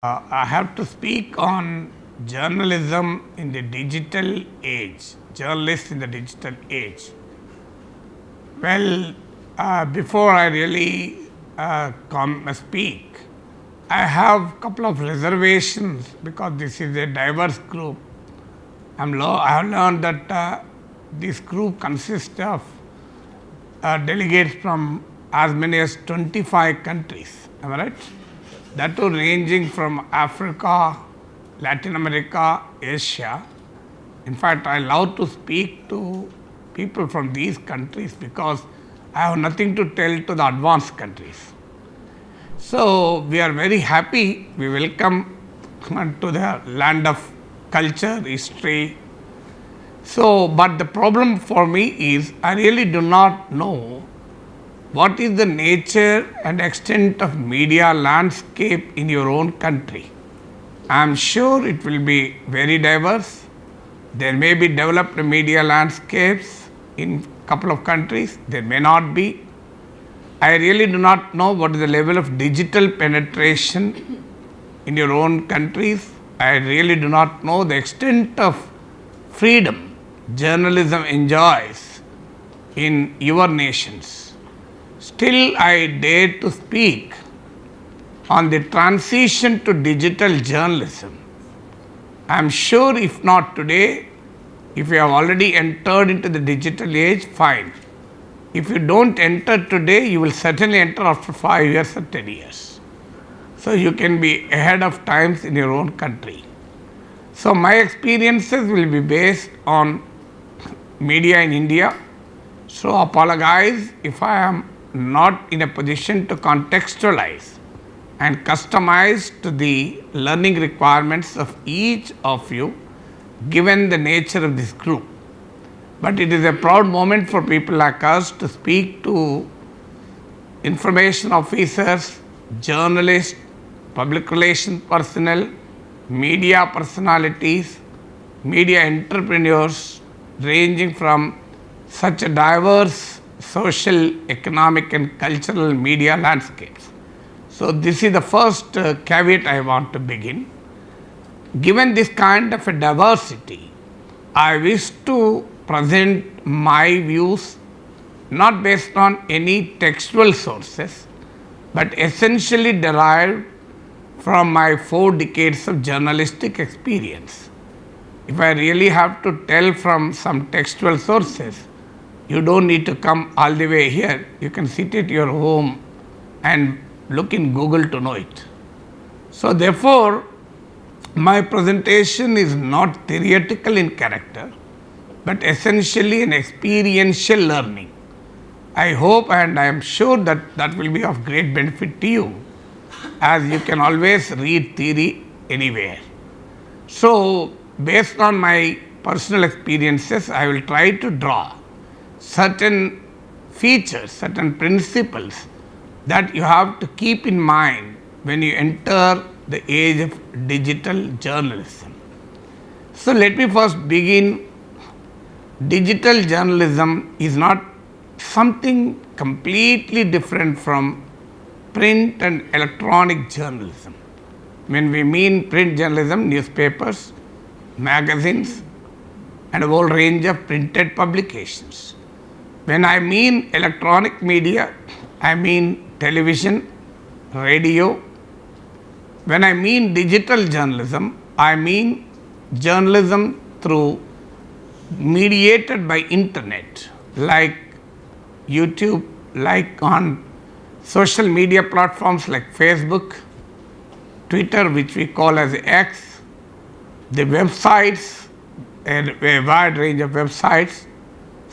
I have to speak on journalism in the digital age, journalists in the digital age. Well, before I really speak, I have a couple of reservations because this is a diverse group. I have learned that this group consists of delegates from as many as 25 countries. Am I right? That too ranging from Africa, Latin America, Asia. In fact, I love to speak to people from these countries because I have nothing to tell to the advanced countries. So we are very happy. We welcome to the land of culture, history. So, but the problem for me is I really do not know what is the nature and extent of media landscape in your own country. I am sure it will be very diverse. There may be developed media landscapes in a couple of countries, there may not be. I really do not know what is the level of digital penetration in your own countries. I really do not know the extent of freedom journalism enjoys in your nations. Still, I dare to speak on the transition to digital journalism. I am sure if not today, if you have already entered into the digital age, fine. If you don't enter today, you will certainly enter after 5 years or 10 years. So you can be ahead of times in your own country. So my experiences will be based on media in India. So apologize if I am not in a position to contextualize and customize to the learning requirements of each of you given the nature of this group. But it is a proud moment for people like us to speak to information officers, journalists, public relations personnel, media personalities, media entrepreneurs ranging from such a diverse social, economic and cultural media landscapes. So this is the first caveat I want to begin. Given this kind of a diversity, I wish to present my views not based on any textual sources, but essentially derived from my 4 decades of journalistic experience. If I really have to tell from some textual sources, you don't need to come all the way here. You can sit at your home and look in Google to know it. So therefore, my presentation is not theoretical in character, but essentially an experiential learning. I hope and I am sure that that will be of great benefit to you, as you can always read theory anywhere. So based on my personal experiences, I will try to draw certain features, certain principles that you have to keep in mind when you enter the age of digital journalism. So let me first begin. Digital journalism is not something completely different from print and electronic journalism. When we mean print journalism, newspapers, magazines, and a whole range of printed publications. When I mean electronic media, I mean television, radio. When I mean digital journalism, I mean journalism through mediated by internet, like YouTube, like on social media platforms like Facebook, Twitter, which we call as X, the websites, a wide range of websites.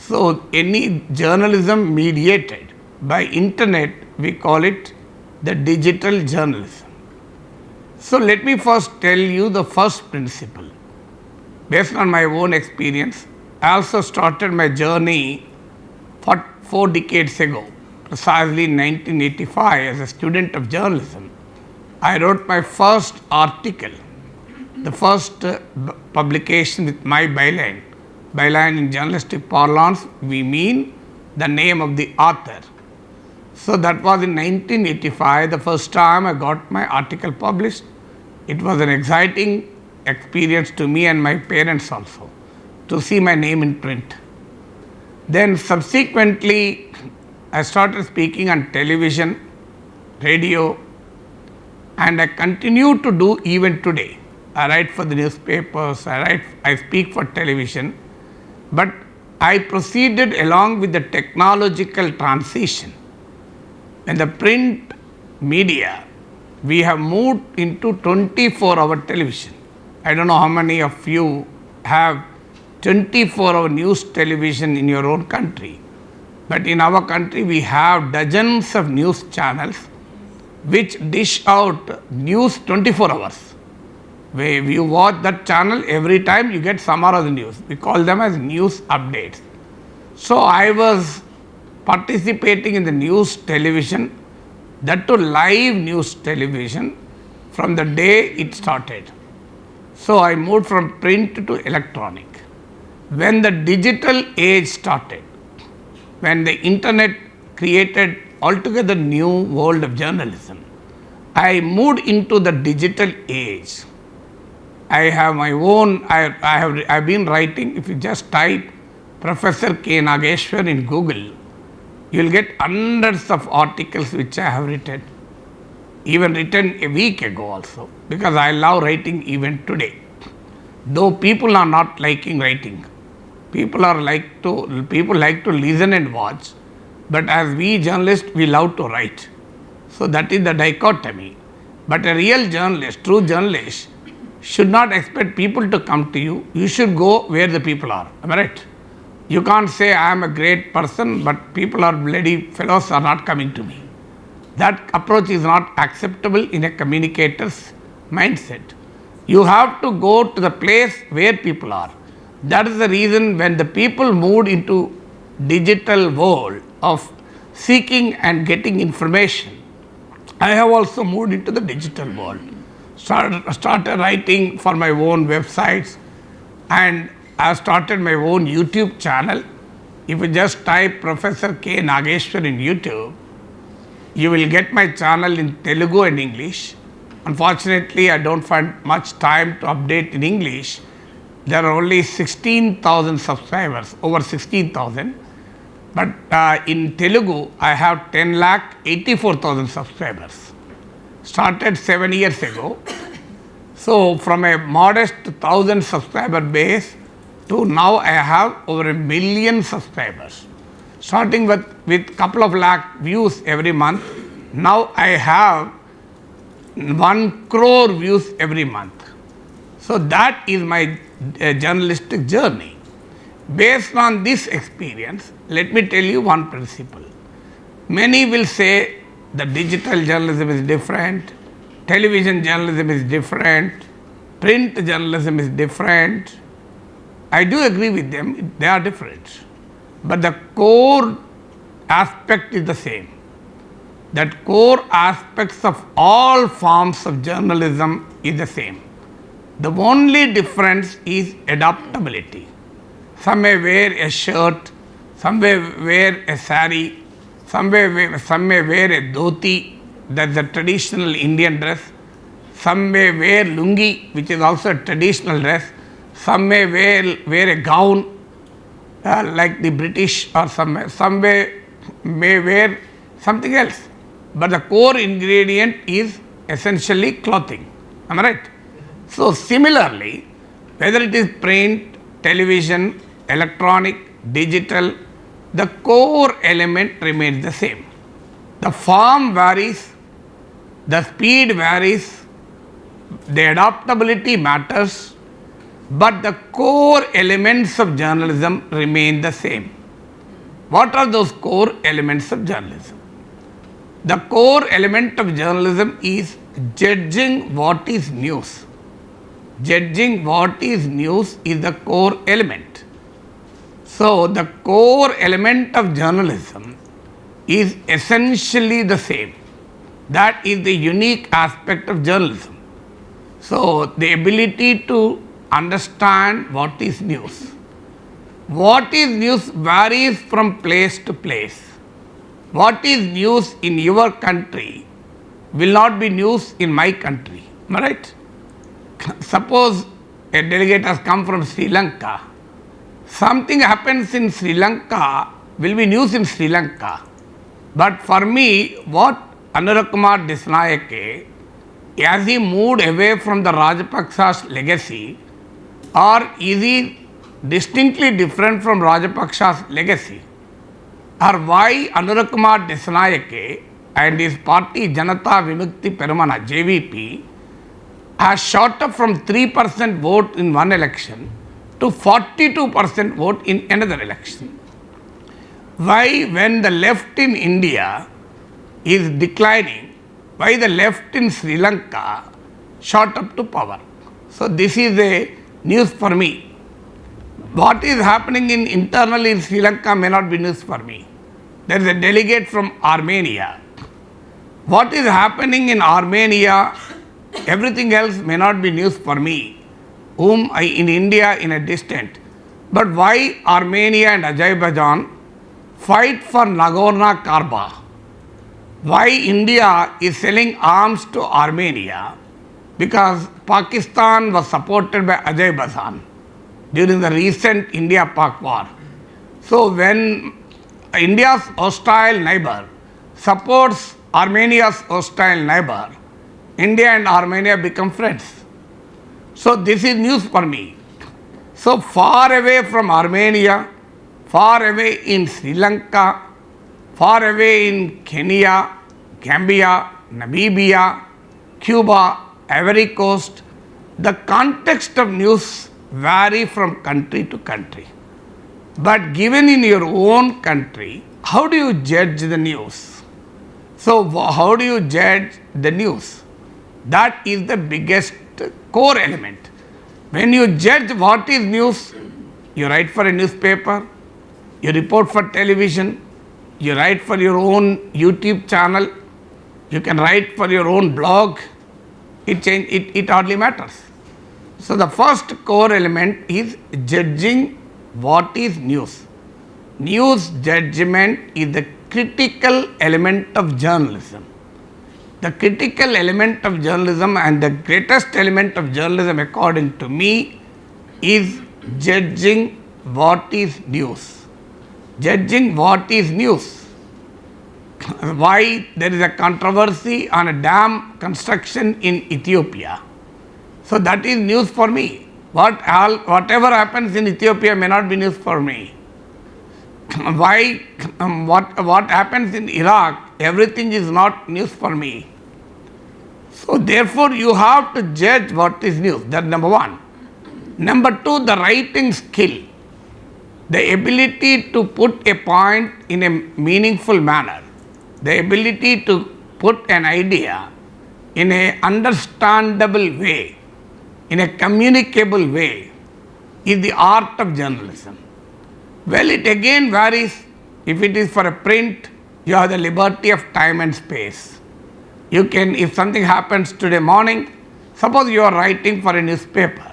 So any journalism mediated by internet, we call it the digital journalism. So let me first tell you the first principle. Based on my own experience, I also started my journey 4 decades ago, precisely in 1985, as a student of journalism. I wrote my first article, the first publication with my byline. Byline in journalistic parlance, we mean the name of the author. So that was in 1985, the first time I got my article published. it was an exciting experience to me and my parents also to see my name in print. Then subsequently, I started speaking on television, radio, and I continue to do even today. I write for the newspapers, I speak for television, but I proceeded along with the technological transition. In the print media, we have moved into 24-hour television. I don't know how many of you have 24-hour news television in your own country, but in our country we have dozens of news channels which dish out news 24 hours. Where you watch that channel, every time you get some or other news. We call them as news updates. So I was participating in the news television, that to live news television, from the day it started. So I moved from print to electronic. When the digital age started, when the internet created altogether new world of journalism, I moved into the digital age. I have my own, I've been writing, if you just type Professor K. Nageshwar in Google, you will get hundreds of articles which I have written, even written a week ago also, because I love writing even today. Though people are not liking writing, people like to listen and watch, but as we journalists, we love to write. So that is the dichotomy. But a real journalist, true journalist, should not expect people to come to you. You should go where the people are. Am I right? You can't say I am a great person, but people are bloody fellows are not coming to me. That approach is not acceptable in a communicator's mindset. You have to go to the place where people are. That is the reason when the people moved into digital world of seeking and getting information, I have also moved into the digital world. Started writing for my own websites, and I started my own YouTube channel. If you just type Professor K. Nageshwar in YouTube, you will get my channel in Telugu and English. Unfortunately, I don't find much time to update in English. There are only 16,000 subscribers, over 16,000. But in Telugu, I have 10,84,000 subscribers. Started 7 years ago. So from a modest 1,000 subscriber base to now I have over 1 million subscribers. Starting with couple of lakh views every month. Now I have 1 crore views every month. So that is my journalistic journey. Based on this experience, let me tell you one principle. Many will say the digital journalism is different, television journalism is different, print journalism is different. I do agree with them, they are different. But the core aspect is the same. That core aspects of all forms of journalism is the same. The only difference is adaptability. Some may wear a shirt, some may wear a sari, some may wear a dhoti, that's a traditional Indian dress. Some may wear lungi, which is also a traditional dress. Some may wear a gown like the British, or some may wear something else. But the core ingredient is essentially clothing. Am I right? So similarly, whether it is print, television, electronic, digital, the core element remains the same. The form varies, the speed varies, the adaptability matters, but the core elements of journalism remain the same. What are those core elements of journalism? The core element of journalism is judging what is news. Judging what is news is the core element. So the core element of journalism is essentially the same. That is the unique aspect of journalism. So the ability to understand what is news. What is news varies from place to place. What is news in your country will not be news in my country. Am I right? suppose a delegate has come from Sri Lanka. Something happens in Sri Lanka will be news in Sri Lanka. But for me, what Anurag Kumar Disnayake, has he moved away from the Rajapaksa's legacy, or is he distinctly different from Rajapaksa's legacy? Or why Anurag Kumar Disnayake and his party Janata Vimukti Peramana JVP has shot up from 3% vote in one election to 42% vote in another election? Why, when the left in India is declining, why the left in Sri Lanka shot up to power? So this is a news for me. What is happening internally in Sri Lanka may not be news for me. There is a delegate from Armenia. What is happening in Armenia, everything else may not be news for me, whom I in India in a distant. But why Armenia and Azerbaijan fight for Nagorno-Karabakh? Why India is selling arms to Armenia? Because Pakistan was supported by Azerbaijan during the recent India-Pak war. So when India's hostile neighbor supports Armenia's hostile neighbor, India and Armenia become friends. So this is news for me. So far away from Armenia, far away in Sri Lanka, far away in Kenya, Gambia, Namibia, Cuba, Ivory Coast, the context of news vary from country to country. But given in your own country, how do you judge the news? So how do you judge the news? That is the biggest core element. When you judge what is news, you write for a newspaper, you report for television, you write for your own YouTube channel, you can write for your own blog, it hardly matters. So the first core element is judging what is news. News judgment is the critical element of journalism. The critical element of journalism and the greatest element of journalism according to me is judging what is news. Judging what is news. Why there is a controversy on a dam construction in Ethiopia. So that is news for me. Whatever happens in Ethiopia may not be news for me. Why what happens in Iraq, everything is not news for me. So therefore you have to judge what is news. That's number one. Number two, the writing skill. The ability to put a point in a meaningful manner. The ability to put an idea in an understandable way, in a communicable way, is the art of journalism. Well, it again varies. If it is for a print, you have the liberty of time and space. You can, if something happens today morning, suppose you are writing for a newspaper,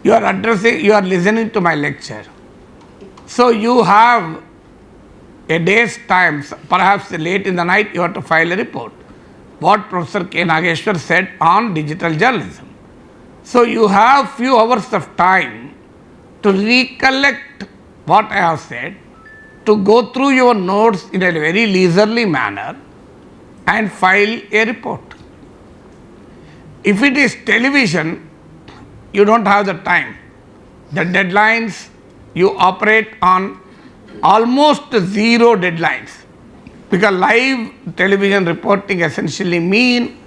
you are listening to my lecture. So you have a day's time, perhaps late in the night, you have to file a report. What Professor K. Nageshwar said on digital journalism. So you have few hours of time to recollect what I have said, to go through your notes in a very leisurely manner and file a report. If it is television, you don't have the time. The deadlines, you operate on almost zero deadlines, because live television reporting essentially mean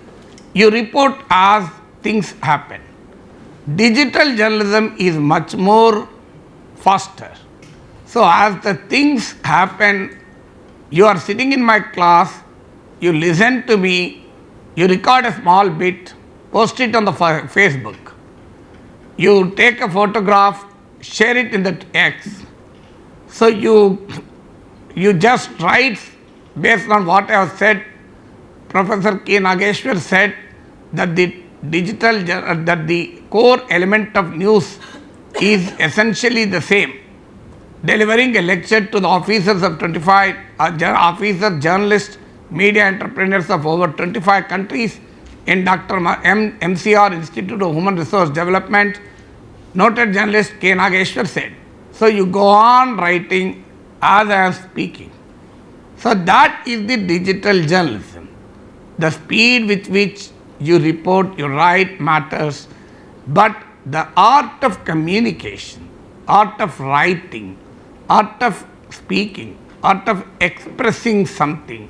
you report as things happen. Digital journalism is much more faster. So as the things happen, you are sitting in my class, you listen to me, you record a small bit, post it on the Facebook. You take a photograph, share it in the X. So you just write based on what I have said. Professor K. Nageshwar said that the core element of news is essentially the same. Delivering a lecture to the officers of 25 officers, journalists, media entrepreneurs of over 25 countries in Dr. MCR Institute of Human Resource Development, noted journalist K. Nageshwar said. So you go on writing as I am speaking. So that is the digital journalism. The speed with which you report, you write matters, but the art of communication, art of writing, art of speaking, art of expressing something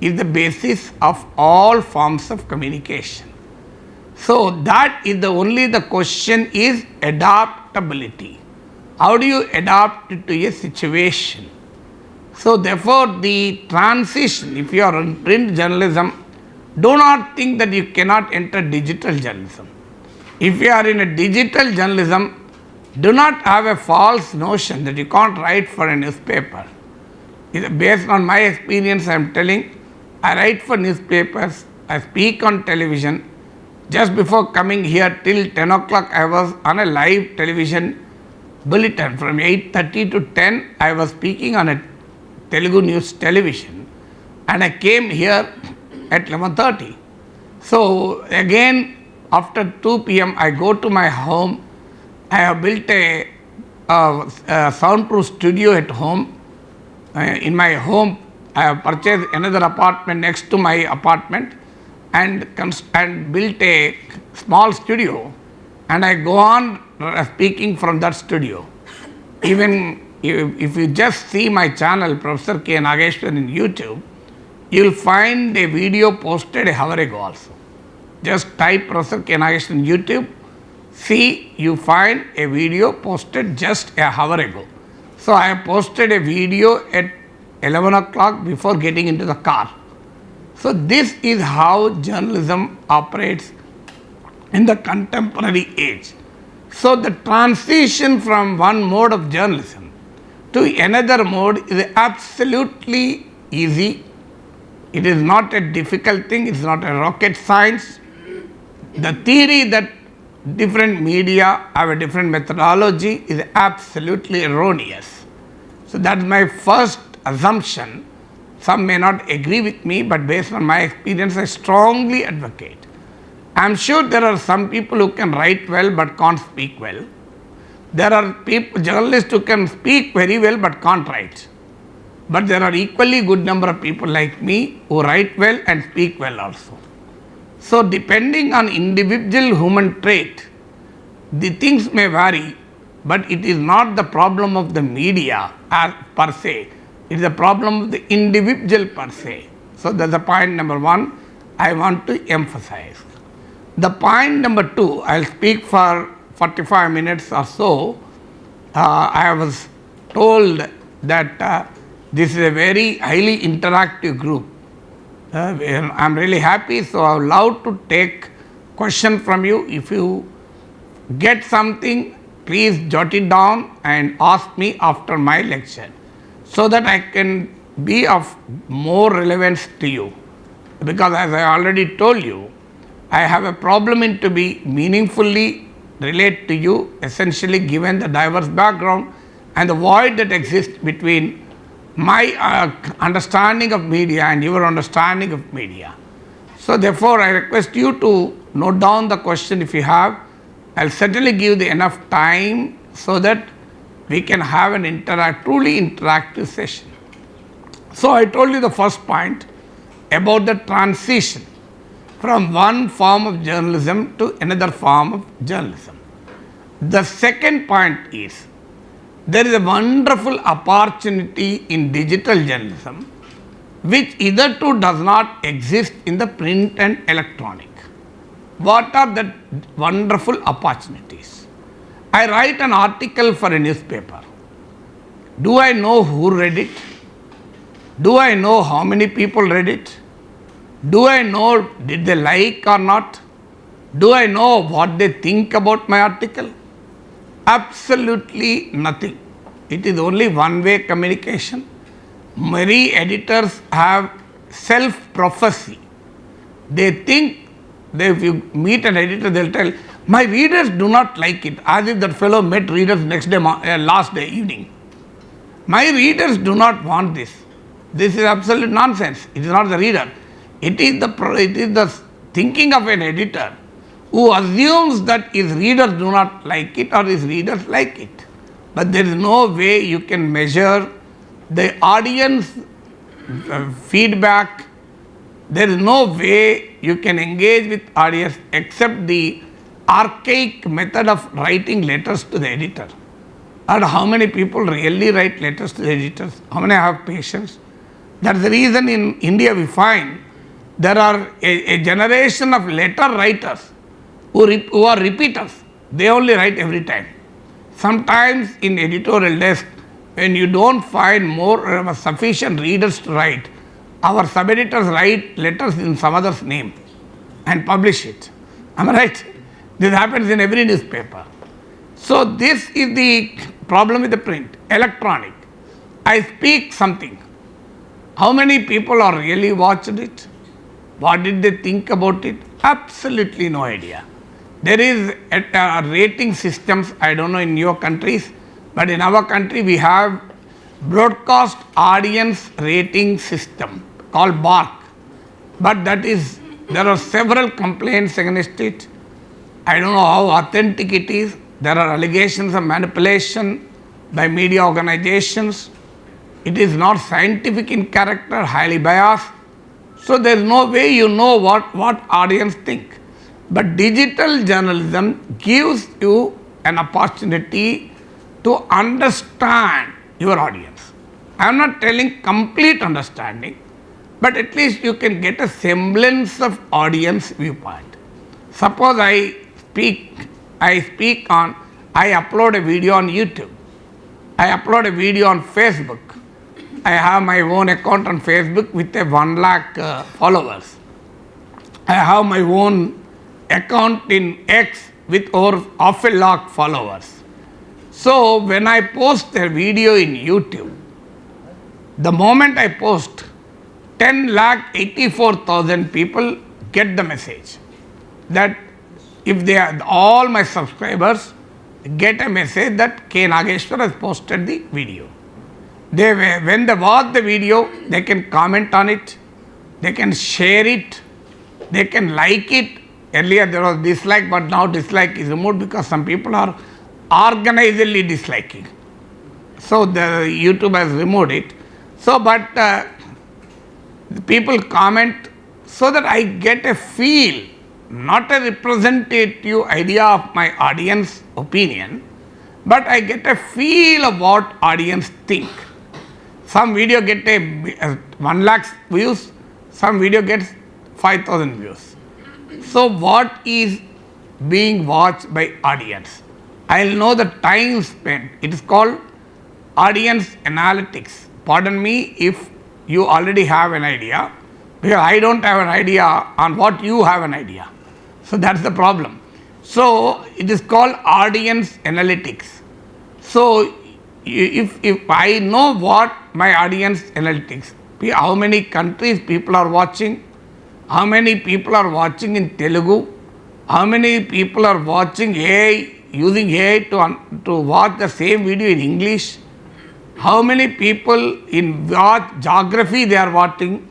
is the basis of all forms of communication. So that is the question is adaptability. How do you adapt it to a situation? So therefore the transition, if you are in print journalism, do not think that you cannot enter digital journalism. If you are in a digital journalism, do not have a false notion that you can't write for a newspaper. Based on my experience, I am telling, I write for newspapers, I speak on television. Just before coming here till 10 o'clock, I was on a live television bulletin. From 8:30 to 10, I was speaking on a Telugu news television, and I came here at 11:30. So again, after 2 p.m., I go to my home. I have built a soundproof studio at home. In my home, I have purchased another apartment next to my apartment and built a small studio, and I go on speaking from that studio. Even if you just see my channel, Professor K. Nageshwar in YouTube, you will find a video posted a hour ago also. Just type Professor K. Nageshwar in YouTube, see, you find a video posted just a hour ago. So I have posted a video at 11 o'clock before getting into the car. So this is how journalism operates in the contemporary age. So the transition from one mode of journalism to another mode is absolutely easy. It is not a difficult thing, it is not a rocket science. The theory that different media have a different methodology is absolutely erroneous. So that's my first assumption. Some may not agree with me, but based on my experience, I strongly advocate. I am sure there are some people who can write well but can't speak well. There are journalists who can speak very well but can't write. But there are equally good number of people like me who write well and speak well also. So depending on individual human trait, the things may vary, but it is not the problem of the media per se. It is the problem of the individual per se. So that's the point number one I want to emphasize. The point number two, I will speak for 45 minutes or so. I was told that this is a very highly interactive group. I am really happy, so I would love to take question from you. If you get something, please jot it down and ask me after my lecture, so that I can be of more relevance to you. Because as I already told you, I have a problem in to be meaningfully relate to you, essentially given the diverse background and the void that exists between my understanding of media and your understanding of media. So therefore, I request you to note down the question if you have. I will certainly give the enough time so that we can have an truly interactive session. So I told you the first point about the transition from one form of journalism to another form of journalism. The second point is, there is a wonderful opportunity in digital journalism which hitherto does not exist in the print and electronic. What are the wonderful opportunities? I write an article for a newspaper. Do I know who read it? Do I know how many people read it? Do I know did they like or not? Do I know what they think about my article? Absolutely nothing. It is only one-way communication. Many editors have self-prophecy. They think that if you meet an editor, they will tell, my readers do not like it, as if that fellow met readers next day, last day evening. My readers do not want this. This is absolute nonsense. It is not the reader. It is the thinking of an editor who assumes that his readers do not like it or his readers like it. But there is no way you can measure the audience feedback. There is no way you can engage with audience except the archaic method of writing letters to the editor. And how many people really write letters to the editors? How many have patience? That's the reason in India we find there are a generation of letter writers who are repeaters. They only write every time. Sometimes in editorial desk, when you don't find more sufficient readers to write, our sub-editors write letters in some other's name and publish it. Am I right? This happens in every newspaper. So this is the problem with the print. Electronic. I speak something. How many people are really watched it? What did they think about it? Absolutely no idea. There is a rating systems, I don't know in your countries, but in our country we have broadcast audience rating system called BARC. But that is, there are several complaints against it. I don't know how authentic it is. There are allegations of manipulation by media organizations. It is not scientific in character, highly biased. So there is no way you know what audience think. But digital journalism gives you an opportunity to understand your audience. I am not telling complete understanding, but at least you can get a semblance of audience viewpoint. Suppose I upload a video on YouTube. I upload a video on Facebook. I have my own account on Facebook with a 1 lakh followers. I have my own account in X with over 500,000 followers. So when I post a video in YouTube, the moment I post, 10,84,000 people get the message that if they are all my subscribers get a message that K. Nageshwar has posted the video. When they watch the video, they can comment on it, they can share it, they can like it. Earlier there was dislike, but now dislike is removed because some people are organizedly disliking. So the YouTube has removed it. So, but people comment so that I get a feel, not a representative idea of my audience opinion, but I get a feel of what audience think. Some video get a 1 lakh views, some video gets 5,000 views. So what is being watched by audience? I will know the time spent. It is called audience analytics. Pardon me if you already have an idea, because I don't have an idea on what you have an idea. So that's the problem. So it is called audience analytics. So if I know what my audience analytics, how many countries people are watching, how many people are watching in Telugu, how many people are watching AI, using AI to watch the same video in English, how many people in what geography they are watching,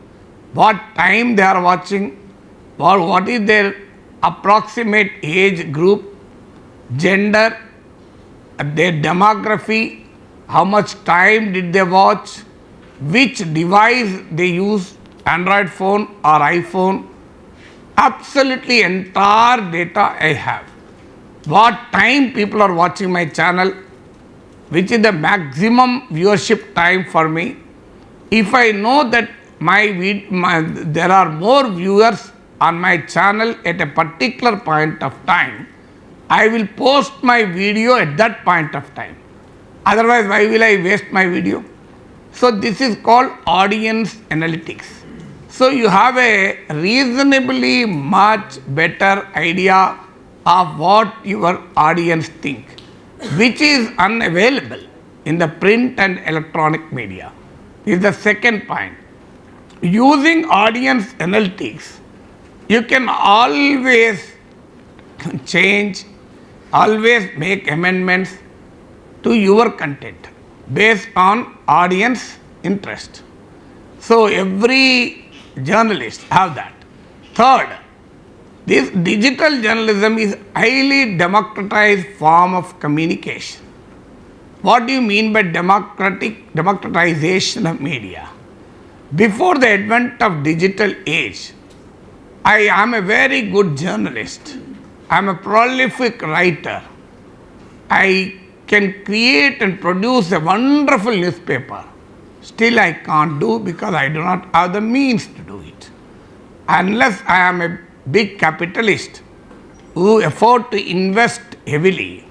what time they are watching, what is their approximate age group, gender, their demography, how much time did they watch, which device they use, Android phone or iPhone, absolutely entire data I have. What time people are watching my channel, which is the maximum viewership time for me. If I know that there are more viewers on my channel at a particular point of time, I will post my video at that point of time. Otherwise, why will I waste my video? So this is called audience analytics. So you have a reasonably much better idea of what your audience think, which is unavailable in the print and electronic media. This is the second point. Using audience analytics, you can always change, always make amendments to your content based on audience interest. So every journalist have that. Third, This digital journalism is highly democratized form of communication. What do you mean by democratization of media? Before the advent of digital age, I am a very good journalist. I am a prolific writer. I can create and produce a wonderful newspaper. Still I can't do because I do not have the means to do it. Unless I am a big capitalist who afford to invest heavily,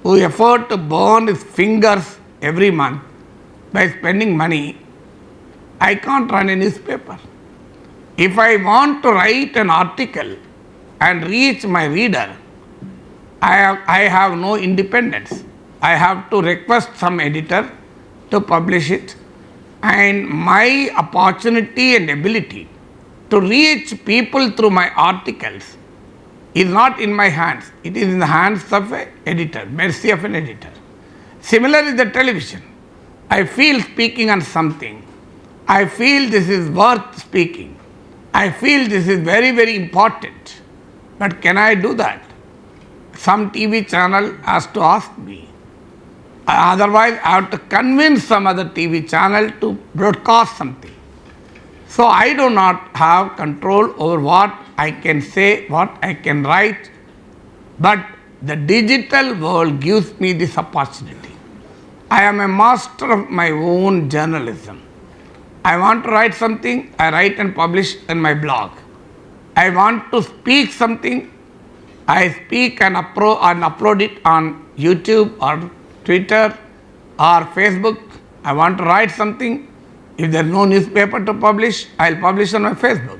who afford to burn his fingers every month by spending money, I can't run a newspaper. If I want to write an article and reach my reader, I have no independence. I have to request some editor to publish it, and my opportunity and ability to reach people through my articles is not in my hands. It is in the hands of an editor, mercy of an editor. Similarly, the television. I feel speaking on something. I feel this is worth speaking. I feel this is very, very important. But can I do that? Some TV channel has to ask me. Otherwise, I have to convince some other TV channel to broadcast something. So I do not have control over what I can say, what I can write, but the digital world gives me this opportunity. I am a master of my own journalism. I want to write something, I write and publish in my blog. I want to speak something, I speak and upload it on YouTube or Twitter or Facebook. I want to write something. If there is no newspaper to publish, I will publish on my Facebook.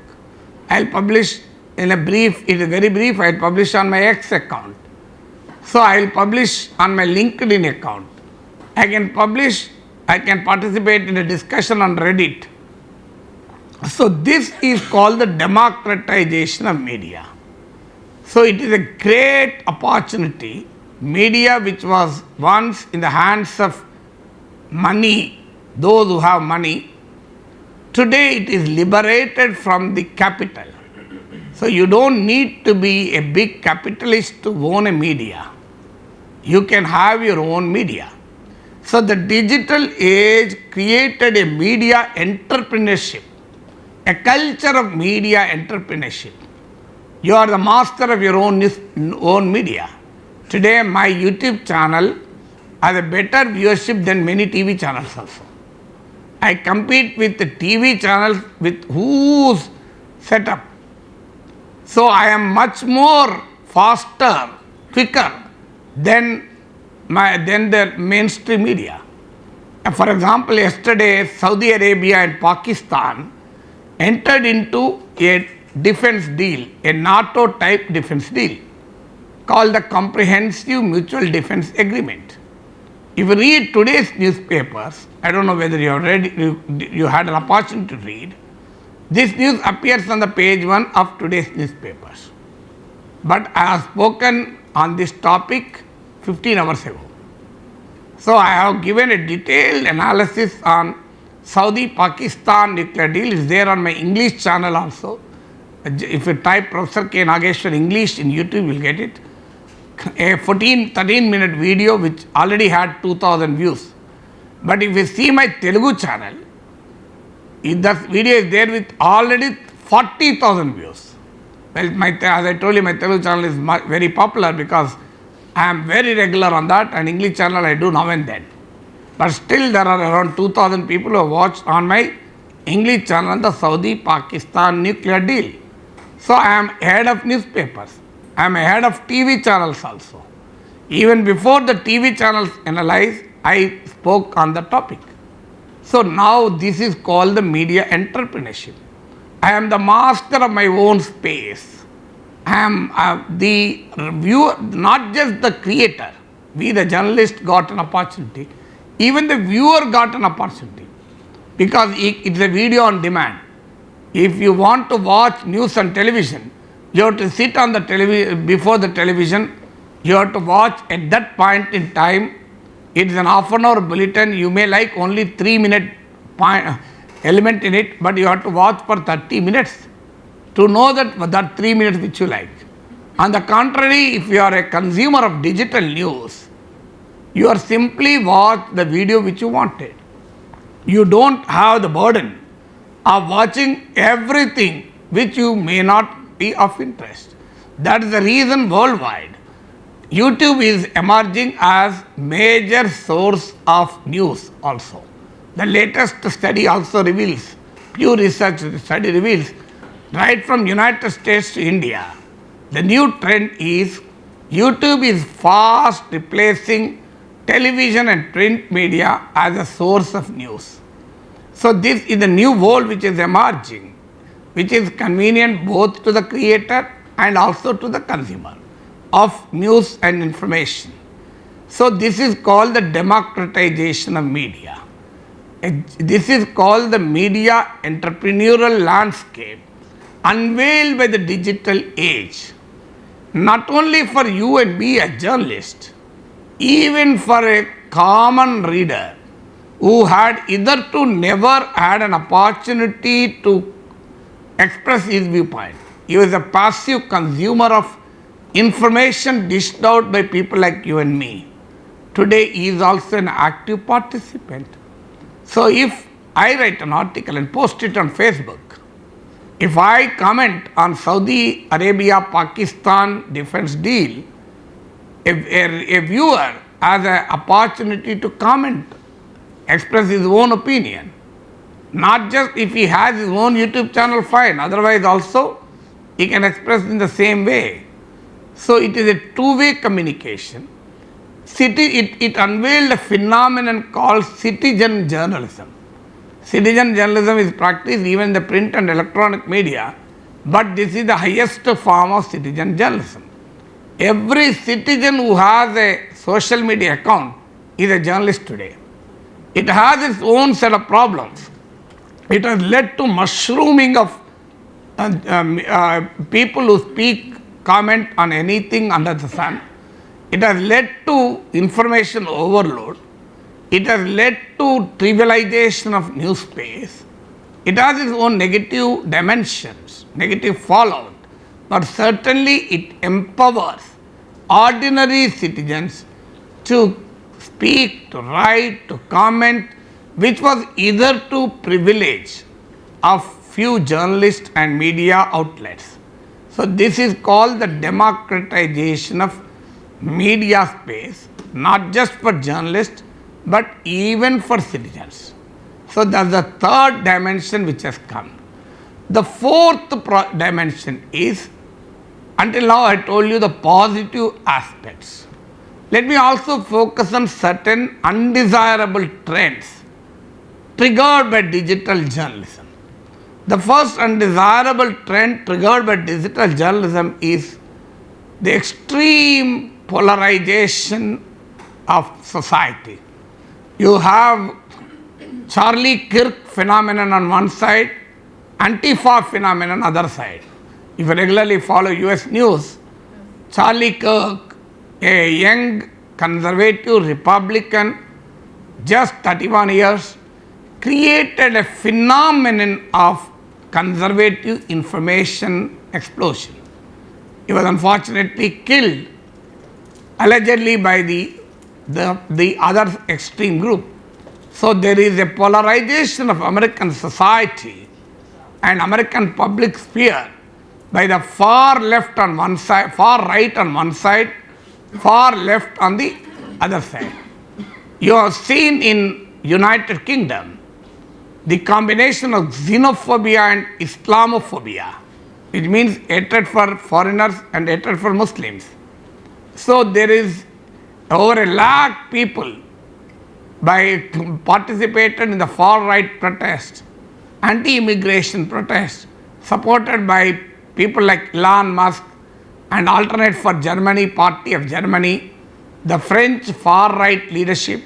I will publish in a brief, it is very brief, I will publish on my X account. So I will publish on my LinkedIn account. I can publish, I can participate in a discussion on Reddit. So this is called the democratization of media. So it is a great opportunity. Media which was once in the hands of money, those who have money, today it is liberated from the capital. So you don't need to be a big capitalist to own a media. You can have your own media. So the digital age created a media entrepreneurship, a culture of media entrepreneurship. You are the master of your own media. Today my YouTube channel has a better viewership than many TV channels also. I compete with the TV channels with whose setup. So I am much more faster, quicker than the mainstream media. For example, yesterday Saudi Arabia and Pakistan entered into a defense deal, a NATO type defense deal called the Comprehensive Mutual Defense Agreement. If you read today's newspapers, I don't know whether you have read, you had an opportunity to read, this news appears on the page 1 of today's newspapers. But I have spoken on this topic 15 hours ago. So I have given a detailed analysis on Saudi-Pakistan nuclear deal. It's there on my English channel also. If you type Professor K. Nageshwar English in YouTube, you will get it. A 13-minute video which already had 2,000 views. But if you see my Telugu channel, the video is there with already 40,000 views. Well, as I told you, my Telugu channel is very popular because I am very regular on that, and English channel I do now and then. But still there are around 2,000 people who have watched on my English channel the Saudi-Pakistan nuclear deal. So I am ahead of newspapers. I am ahead of TV channels also. Even before the TV channels analyzed, I spoke on the topic. So now this is called the media entrepreneurship. I am the master of my own space. I am the viewer, not just the creator. We the journalist got an opportunity. Even the viewer got an opportunity because it's a video on demand. If you want to watch news on television, you have to sit on the before the television. You have to watch at that point in time. It is an half-an-hour bulletin. You may like only 3-minute element in it, but you have to watch for 30 minutes. to know that 3 minutes which you like. On the contrary, if you are a consumer of digital news, you are simply watch the video which you wanted. You don't have the burden of watching everything which you may not be of interest. That is the reason worldwide YouTube is emerging as major source of news also. The latest study also reveals, Pew Research study reveals, right from United States to India, the new trend is YouTube is fast replacing television and print media as a source of news. So this is the new world which is emerging, which is convenient both to the creator and also to the consumer of news and information. So this is called the democratization of media. This is called the media entrepreneurial landscape unveiled by the digital age. Not only for you and me as journalists, even for a common reader who had hitherto never had an opportunity to express his viewpoint. He was a passive consumer of information dished out by people like you and me. Today he is also an active participant. So if I write an article and post it on Facebook, if I comment on Saudi Arabia-Pakistan defense deal, a viewer has an opportunity to comment, express his own opinion. Not just if he has his own YouTube channel, fine, otherwise also he can express in the same way. So it is a two-way communication. It unveiled a phenomenon called citizen journalism. Citizen journalism is practiced even in the print and electronic media, but this is the highest form of citizen journalism. Every citizen who has a social media account is a journalist today. It has its own set of problems. It has led to mushrooming of people who speak, comment on anything under the sun. It has led to information overload. It has led to trivialization of news space. It has its own negative dimensions, negative fallout, but certainly it empowers ordinary citizens to speak, to write, to comment, which was hitherto privilege of few journalists and media outlets. So this is called the democratization of media space, not just for journalists, but even for citizens. So that's the third dimension which has come. The fourth dimension is, until now I told you the positive aspects. Let me also focus on certain undesirable trends triggered by digital journalism. The first undesirable trend triggered by digital journalism is the extreme polarization of society. You have Charlie Kirk phenomenon on one side, Antifa phenomenon on other side. If you regularly follow US news, Charlie Kirk, a young conservative Republican, just 31 years, created a phenomenon of conservative information explosion. He was unfortunately killed, allegedly by the other extreme group. So there is a polarization of American society and American public sphere by the far left on one side, far right on one side, far left on the other side. You have seen in United Kingdom the combination of xenophobia and Islamophobia, which means hatred for foreigners and hatred for Muslims. So there is over 1 lakh people participated in the far right protest, anti-immigration protest, supported by people like Elon Musk and Alternate for Germany Party of Germany, the French far right leadership,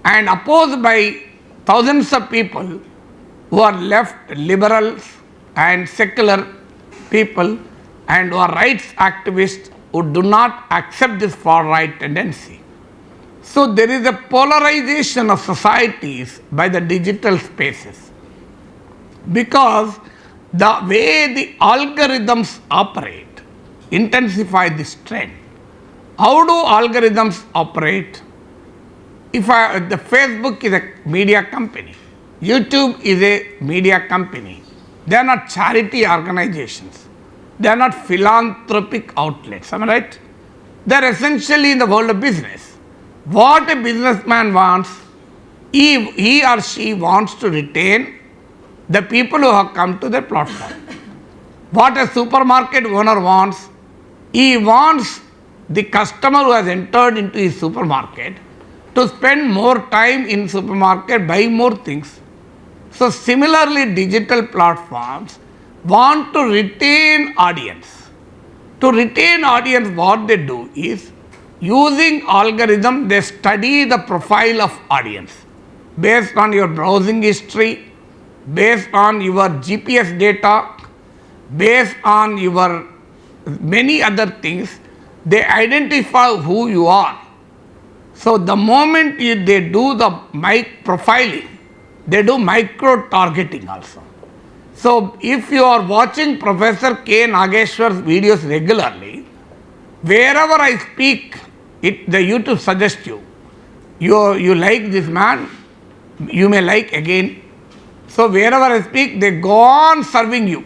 and opposed by thousands of people who are left liberals and secular people and who are rights activists who do not accept this far right tendency. So there is a polarization of societies by the digital spaces, because the way the algorithms operate intensify this trend. How do algorithms operate? The Facebook is a media company, YouTube is a media company. They are not charity organizations. They are not philanthropic outlets. Am I right? They are essentially in the world of business. What a businessman wants, he or she wants to retain the people who have come to their platform. What a supermarket owner wants, he wants the customer who has entered into his supermarket to spend more time in supermarket, buy more things. So similarly, digital platforms want to retain audience. To retain audience, what they do is, using algorithm, they study the profile of audience based on your browsing history, based on your GPS data, based on your many other things. They identify who you are. So the moment they do the profiling, they do micro targeting also. So if you are watching Professor K. Nageshwar's videos regularly, wherever I speak, the YouTube suggests you like this man, you may like again. So wherever I speak, they go on serving you.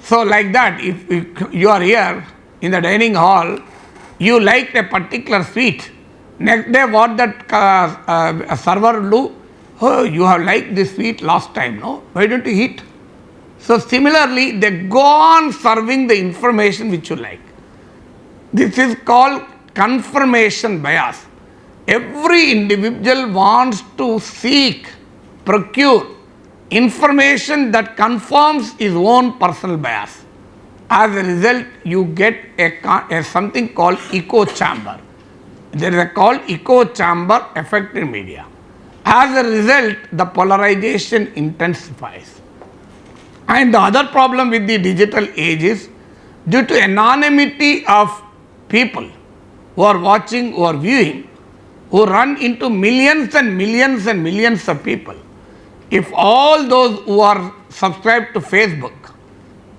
So like that, if you are here in the dining hall, you liked a particular sweet. Next day, what that server will do? Oh, you have liked this sweet last time, no? Why don't you eat? So similarly, they go on serving the information which you like. This is called confirmation bias. Every individual wants to seek, procure information that confirms his own personal bias. As a result, you get a something called echo chamber. There is a called echo chamber effect in media. As a result, the polarization intensifies. And the other problem with the digital age is, due to anonymity of people who are watching, who are viewing, who run into millions and millions and millions of people. If all those who are subscribed to Facebook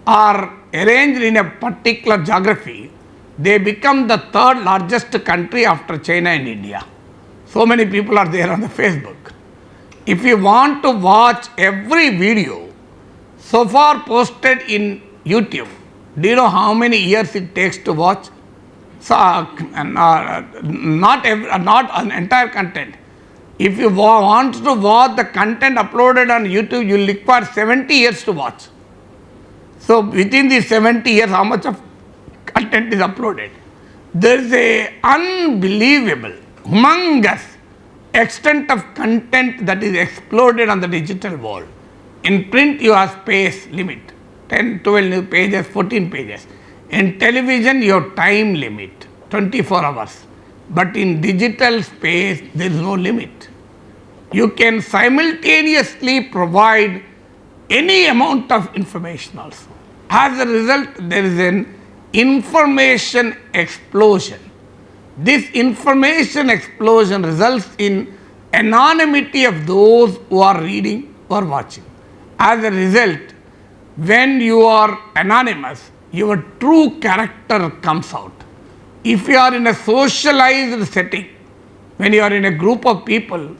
are arranged in a particular geography, they become the third largest country after China and India. So many people are there on the Facebook. If you want to watch every video so far posted in YouTube, do you know how many years it takes to watch? So, not an entire content. If you want to watch the content uploaded on YouTube, you will require 70 years to watch. So within these 70 years, how much of content is uploaded? There is a unbelievable, humongous extent of content that is exploded on the digital world. In print, you have space limit, 10, 12 pages, 14 pages. In television, you have time limit, 24 hours. But in digital space, there is no limit. You can simultaneously provide any amount of information also. As a result, there is an information explosion. This information explosion results in anonymity of those who are reading or watching. As a result, when you are anonymous, your true character comes out. If you are in a socialized setting, when you are in a group of people,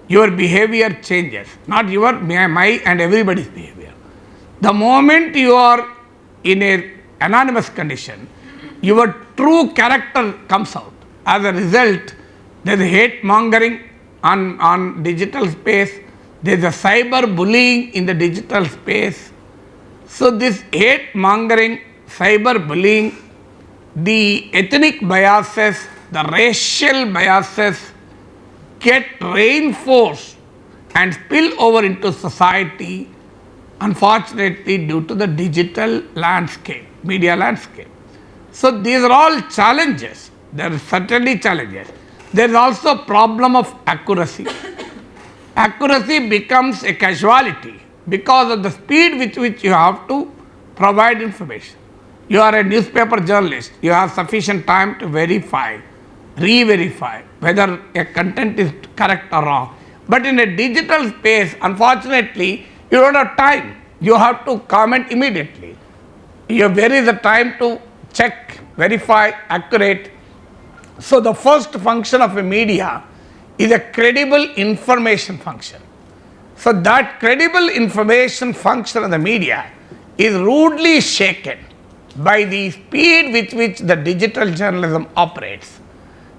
your behavior changes, not your, my and everybody's behavior. The moment you are in an anonymous condition, your true character comes out. As a result, there is hate mongering on digital space, there is a cyber bullying in the digital space. So this hate mongering, cyber bullying, the ethnic biases, the racial biases get reinforced and spill over into society, unfortunately, due to the digital landscape, media landscape. So these are all challenges. There are certainly challenges. There is also a problem of accuracy. Accuracy becomes a casualty because of the speed with which you have to provide information. You are a newspaper journalist. You have sufficient time to verify, re-verify whether a content is correct or wrong. But in a digital space, unfortunately, you don't have time. you have to comment immediately. There is a time to check, verify, accurate. So the first function of a media is a credible information function. So that credible information function of the media is rudely shaken by the speed with which the digital journalism operates.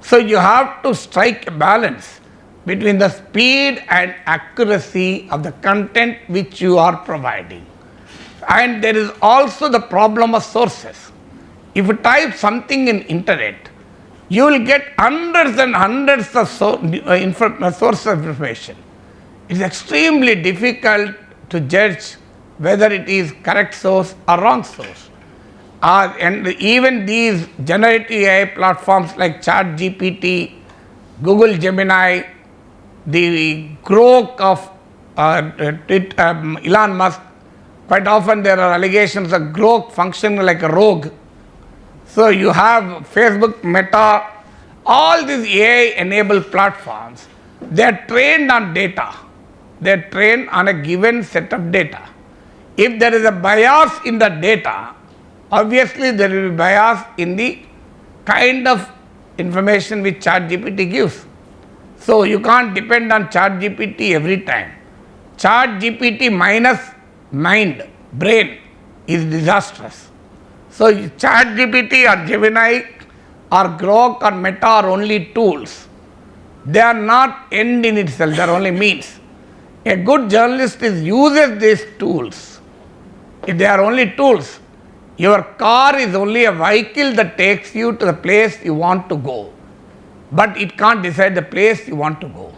So you have to strike a balance between the speed and accuracy of the content which you are providing. And there is also the problem of sources. If you type something in internet, you will get hundreds and hundreds of sources of information. It is extremely difficult to judge whether it is correct source or wrong source. And even these generative AI platforms like ChatGPT, Google Gemini, the growth of Elon Musk, quite often there are allegations of growth functioning like a rogue. So you have Facebook, Meta, all these AI-enabled platforms, they are trained on data. They are trained on a given set of data. If there is a bias in the data, obviously there will be bias in the kind of information which ChatGPT gives. So you can't depend on ChatGPT every time. ChatGPT minus mind, brain is disastrous. So ChatGPT or Gemini or Grok or Meta are only tools. They are not end in itself, they are only means. A good journalist uses these tools. If they are only tools, your car is only a vehicle that takes you to the place you want to go, but it can't decide the place you want to go.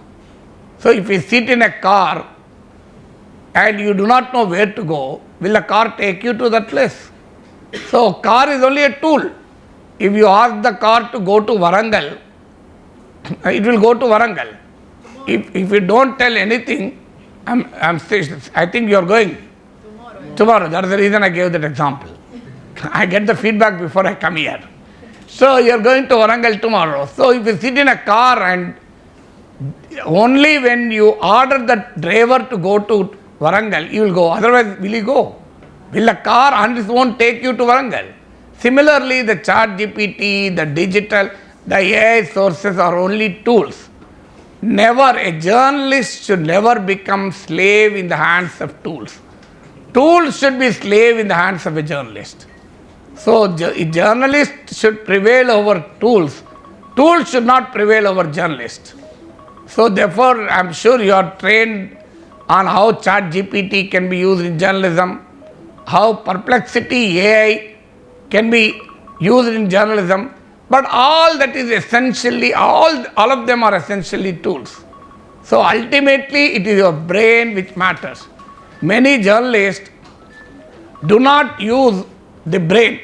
So if you sit in a car and you do not know where to go, will the car take you to that place? So car is only a tool. If you ask the car to go to Warangal, it will go to Warangal. If you don't tell anything, I think you are going tomorrow. That is the reason I gave that example. I get the feedback before I come here. So you are going to Warangal tomorrow. So if you sit in a car and only when you order the driver to go to Warangal, you will go. Otherwise, will you go? Will the car on its own take you to Warangal? Similarly, the ChatGPT, the digital, the AI sources are only tools. Never, a journalist should never become slave in the hands of tools. Tools should be slave in the hands of a journalist. So a journalist should prevail over tools. Tools should not prevail over journalists. So therefore, I am sure you are trained on how ChatGPT can be used in journalism, how Perplexity AI can be used in journalism, but all that is essentially, all of them are essentially tools. So ultimately, it is your brain which matters. Many journalists do not use the brain.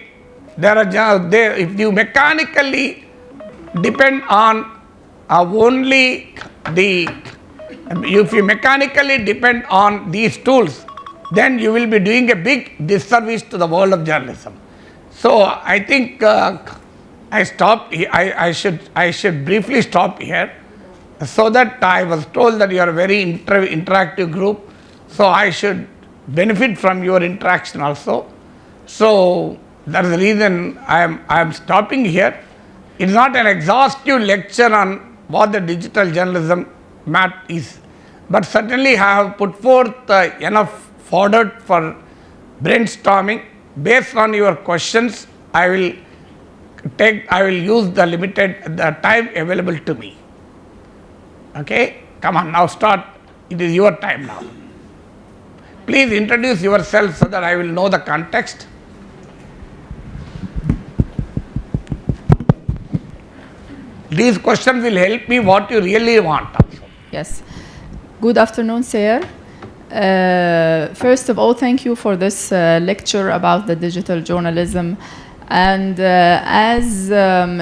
If you mechanically depend on if you mechanically depend on these tools, then you will be doing a big disservice to the world of journalism. So I think I should briefly stop here, so that I was told that you are a very interactive group, so I should benefit from your interaction also. So that is the reason I am stopping here. It is not an exhaustive lecture on what the digital journalism is, but certainly I have put forth enough fodder for brainstorming. Based on your questions, I will use the time available to me. Okay, come on, now start. It is your time now. Please introduce yourself so that I will know the context. These questions will help me what you really want also. Yes. Good afternoon, sir. First of all, thank you for this lecture about the digital journalism. And as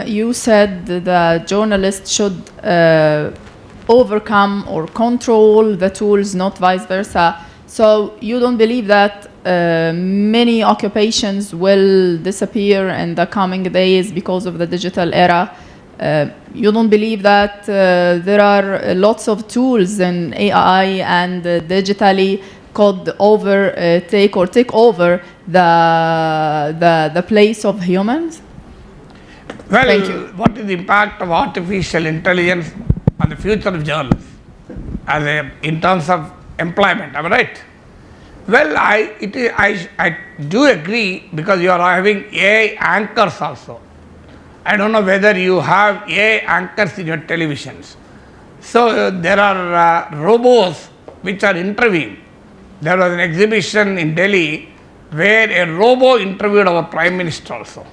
you said, the journalist should overcome or control the tools, not vice versa. So you don't believe that many occupations will disappear in the coming days because of the digital era? You don't believe that there are lots of tools in AI and digitally could take over the place of humans? Well, Thank you. what is the impact of artificial intelligence on the future of journalists in terms of employment? Am I right? Well, I do agree, because you are having AI anchors also. I don't know whether you have AI anchors in your televisions. So there are robots which are interviewing. There was an exhibition in Delhi where a robo interviewed our Prime Minister also.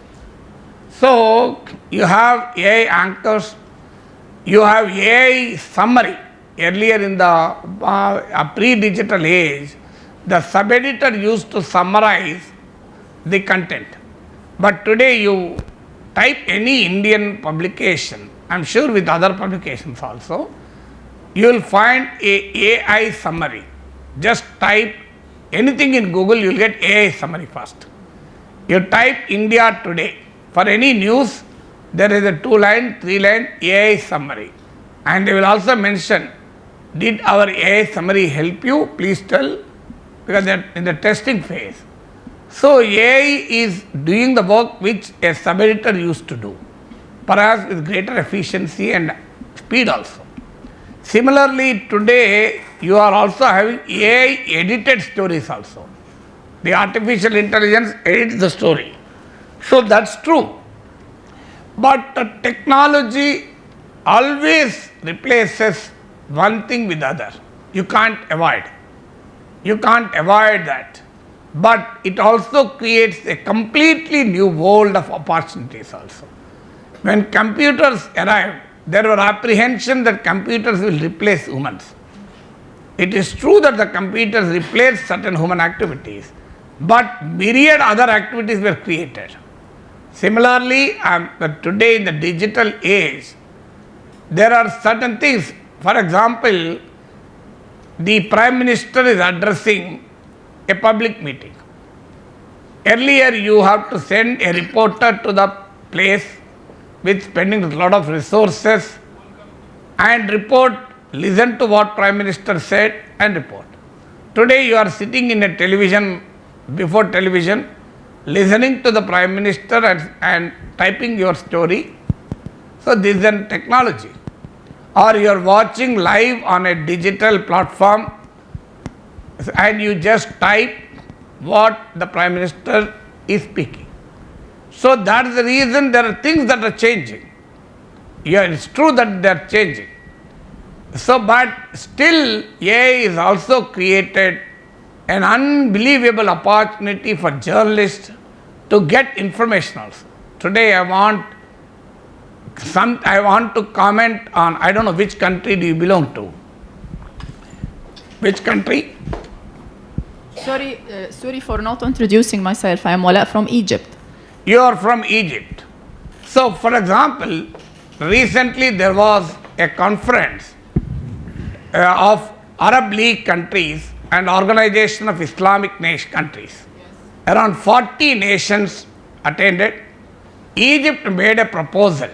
So you have AI anchors, you have AI summary. Earlier in the pre-digital age, the sub-editor used to summarize the content. But today you type any Indian publication, I am sure with other publications also, you will find a AI summary. Just type anything in Google, you will get AI summary first. You type India Today. For any news, there is a 2-line, 3-line AI summary. And they will also mention, did our AI summary help you? Please tell, because they are in the testing phase. So AI is doing the work which a sub-editor used to do, perhaps with greater efficiency and speed also. Similarly, today you are also having AI edited stories also. The artificial intelligence edits the story. So that's true. But technology always replaces one thing with other. You can't avoid. You can't avoid that. But it also creates a completely new world of opportunities also. When computers arrived, there were apprehension that computers will replace humans. It is true that the computers replace certain human activities, but myriad other activities were created. Similarly, today in the digital age, there are certain things. For example, the Prime Minister is addressing a public meeting. Earlier, you have to send a reporter to the place with spending a lot of resources and report, listen to what Prime Minister said and report. Today, you are sitting in a television, before television, listening to the Prime Minister and typing your story. So this is a technology. Or you are watching live on a digital platform and you just type what the Prime Minister is speaking. So that is the reason there are things that are changing. Yeah, it's true that they are changing. So, but still AI is also created an unbelievable opportunity for journalists to get information also. Today I want to comment on, I don't know which country do you belong to? Which country? Sorry for not introducing myself. I am Wala from Egypt. You are from Egypt. So, for example, recently there was a conference of Arab League countries and Organization of Islamic countries. Yes. Around 40 nations attended. Egypt made a proposal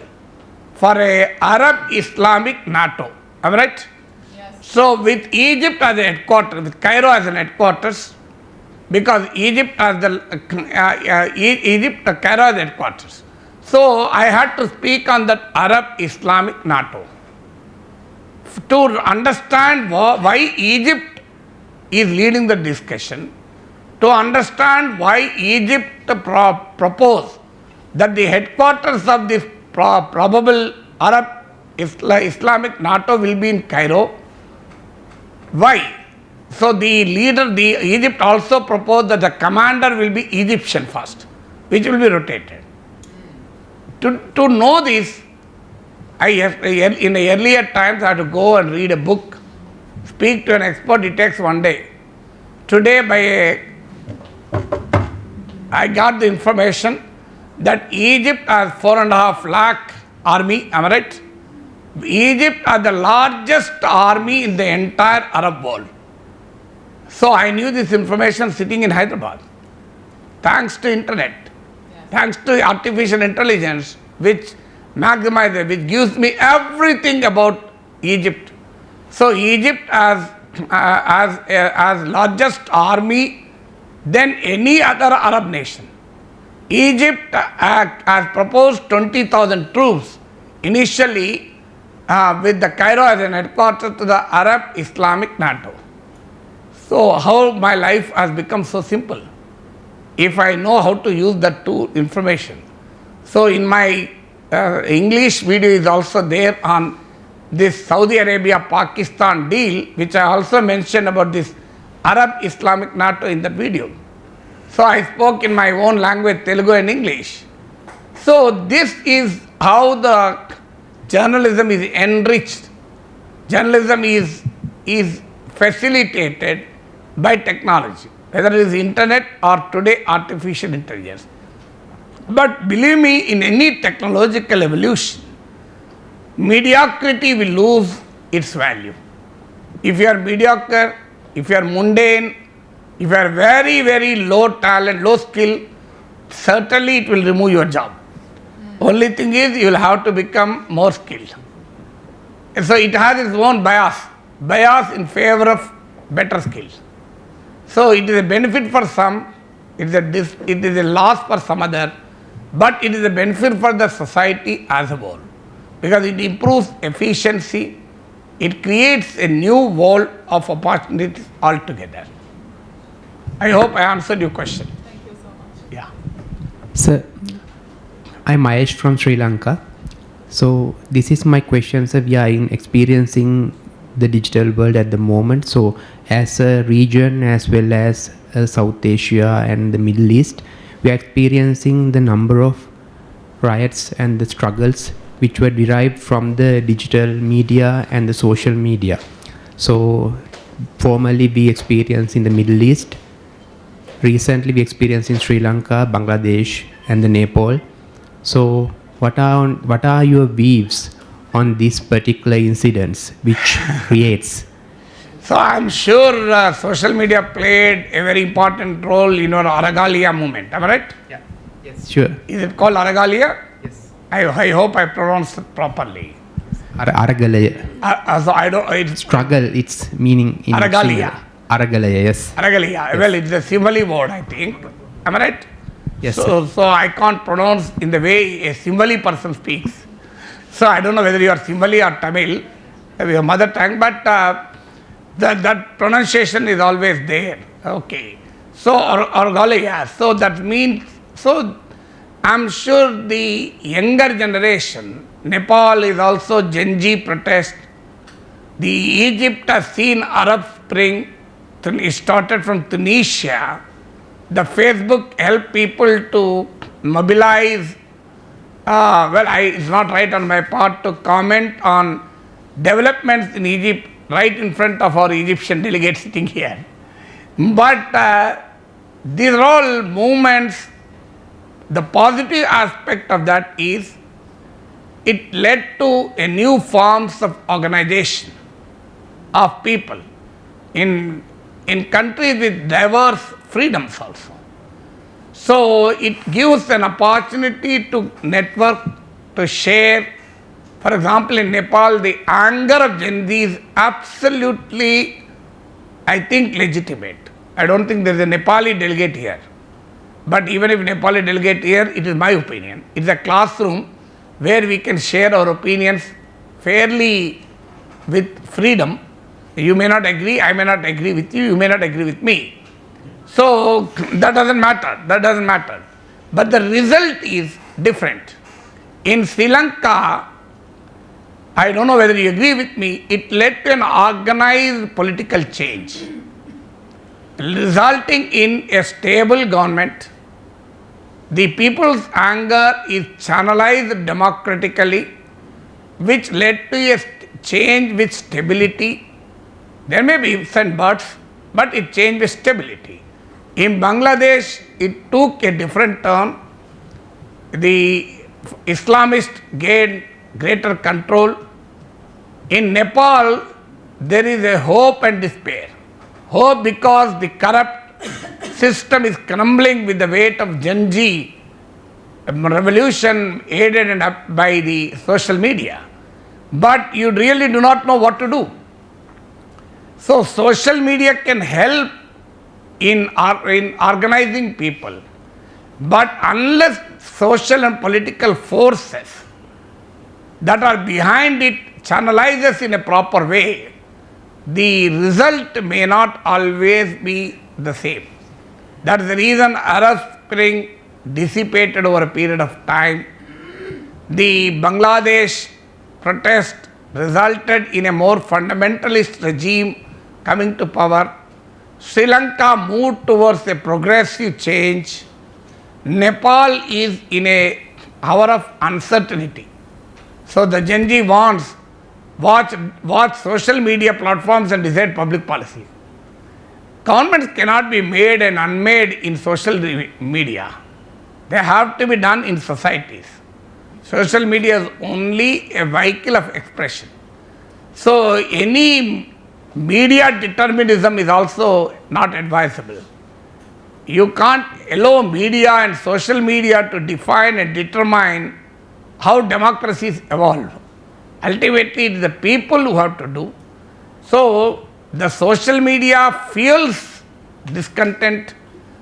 for a Arab Islamic NATO. Am I right? Yes. So, with Egypt as a headquarters, with Cairo as an headquarters, because Egypt as the Cairo as headquarters. So I had to speak on that Arab Islamic NATO to understand why Egypt is leading the discussion, to understand why Egypt proposed that the headquarters of this probable Arab Islamic NATO will be in Cairo. Why? So the Egypt also proposed that the commander will be Egyptian first, which will be rotated. To know this, in the earlier times I had to go and read a book, speak to an expert, it takes one day. Today I got the information that Egypt has 4.5 lakh army, am I right? Egypt has the largest army in the entire Arab world. So I knew this information sitting in Hyderabad, thanks to internet, thanks to artificial intelligence, which maximizes, which gives me everything about Egypt. So Egypt has as largest army than any other Arab nation. Egypt has proposed 20,000 troops initially with the Cairo as an headquarters to the Arab Islamic NATO. So how my life has become so simple if I know how to use that tool information. So in my English video is also there on this Saudi Arabia-Pakistan deal, which I also mentioned about this Arab Islamic NATO in that video. So I spoke in my own language, Telugu and English. So this is how the journalism is enriched. Journalism is facilitated by technology, whether it is internet or today artificial intelligence. But believe me, in any technological evolution, mediocrity will lose its value. If you are mediocre, if you are mundane, if you are very, very low talent, low skill, certainly it will remove your job. Only thing is you will have to become more skilled. And so it has its own bias in favor of better skills. So it is a benefit for some, it is a loss for some other, but it is a benefit for the society as a whole, because it improves efficiency, it creates a new world of opportunities altogether. I hope I answered your question. Thank you so much. Yeah. Sir, I'm Mahesh from Sri Lanka. So this is my question, sir. We are experiencing the digital world at the moment. So as a region as well as South Asia and the Middle East, we are experiencing the number of riots and the struggles which were derived from the digital media and the social media. So formerly we experienced in the Middle East. Recently we experienced in Sri Lanka, Bangladesh and the Nepal. So what are your views on these particular incidents which creates? So I'm sure social media played a very important role in our Aragalia movement. Am I right? Yeah. Yes. Sure. Is it called Aragalia? Yes. I hope I pronounced it properly. Aragalaya. So I don't. It's Struggle. Its meaning in Aragalia. Aragalaya. Yes. Aragalia. Yes. Well, it's a Simile word, I think. Am I right? Yes. So I can't pronounce in the way a Simile person speaks. So I don't know whether you are Simile or Tamil, your mother tongue, but that pronunciation is always there. Okay. So Aragalia. So that means, so I'm sure the younger generation, Nepal is also Gen Z protest. The Egypt has seen Arab Spring. It started from Tunisia. The Facebook helped people to mobilize. It's not right on my part to comment on developments in Egypt right in front of our Egyptian delegate sitting here. But these are all movements. The positive aspect of that is it led to a new forms of organization of people in countries with diverse freedoms also. So it gives an opportunity to network, to share. For example, in Nepal, the anger of Gen Z is absolutely, I think, legitimate. I don't think there is a Nepali delegate here. But even if Nepali delegate here, it is my opinion. It is a classroom where we can share our opinions fairly with freedom. You may not agree, I may not agree with you, you may not agree with me. So that doesn't matter. But the result is different. In Sri Lanka, I don't know whether you agree with me, it led to an organized political change, resulting in a stable government. The people's anger is channelized democratically, which led to a change with stability. There may be ifs and buts, but it changed with stability. In Bangladesh, it took a different turn. The Islamists gained greater control. In Nepal, there is a hope and despair. Hope because the corrupt system is crumbling with the weight of Gen Z revolution aided and up by the social media. But you really do not know what to do. So social media can help in organizing people, but unless social and political forces that are behind it channelizes in a proper way, the result may not always be the same. That is the reason Arab Spring dissipated over a period of time. The Bangladesh protest resulted in a more fundamentalist regime coming to power. Sri Lanka moved towards a progressive change. Nepal is in a hour of uncertainty. So the Gen Z wants watch social media platforms and decide public policy. Governments cannot be made and unmade in social media. They have to be done in societies. Social media is only a vehicle of expression. So any media determinism is also not advisable. You can't allow media and social media to define and determine how democracies evolve. Ultimately, it is the people who have to do. So the social media fuels discontent.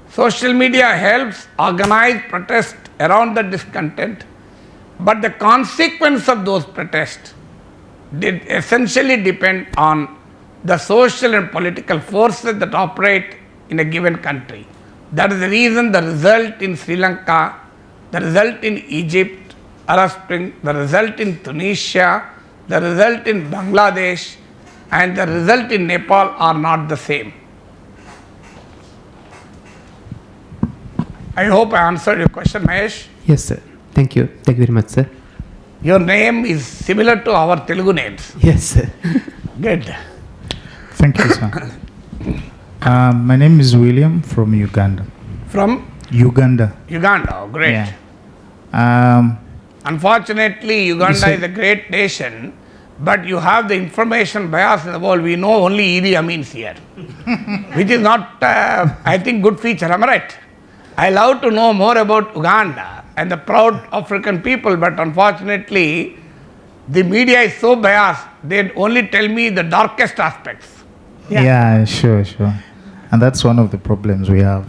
Social media helps organize protests around the discontent. But the consequence of those protests did essentially depend on the social and political forces that operate in a given country. That is the reason the result in Sri Lanka, the result in Egypt, Arab Spring, the result in Tunisia, the result in Bangladesh, and the result in Nepal are not the same. I hope I answered your question, Mahesh. Yes, sir. Thank you. Thank you very much, sir. Your name is similar to our Telugu names. Yes, sir. Good. Thank you, sir. My name is William from Uganda. From Uganda. Uganda. Oh, great. Yeah. Unfortunately, Uganda is a great nation, but you have the information bias in the world. We know only Idi Amin's here, which is not, I think, good feature. Am I right? I love to know more about Uganda and the proud African people, but unfortunately, the media is so biased, they only tell me the darkest aspects. Yeah, sure. And that's one of the problems we have.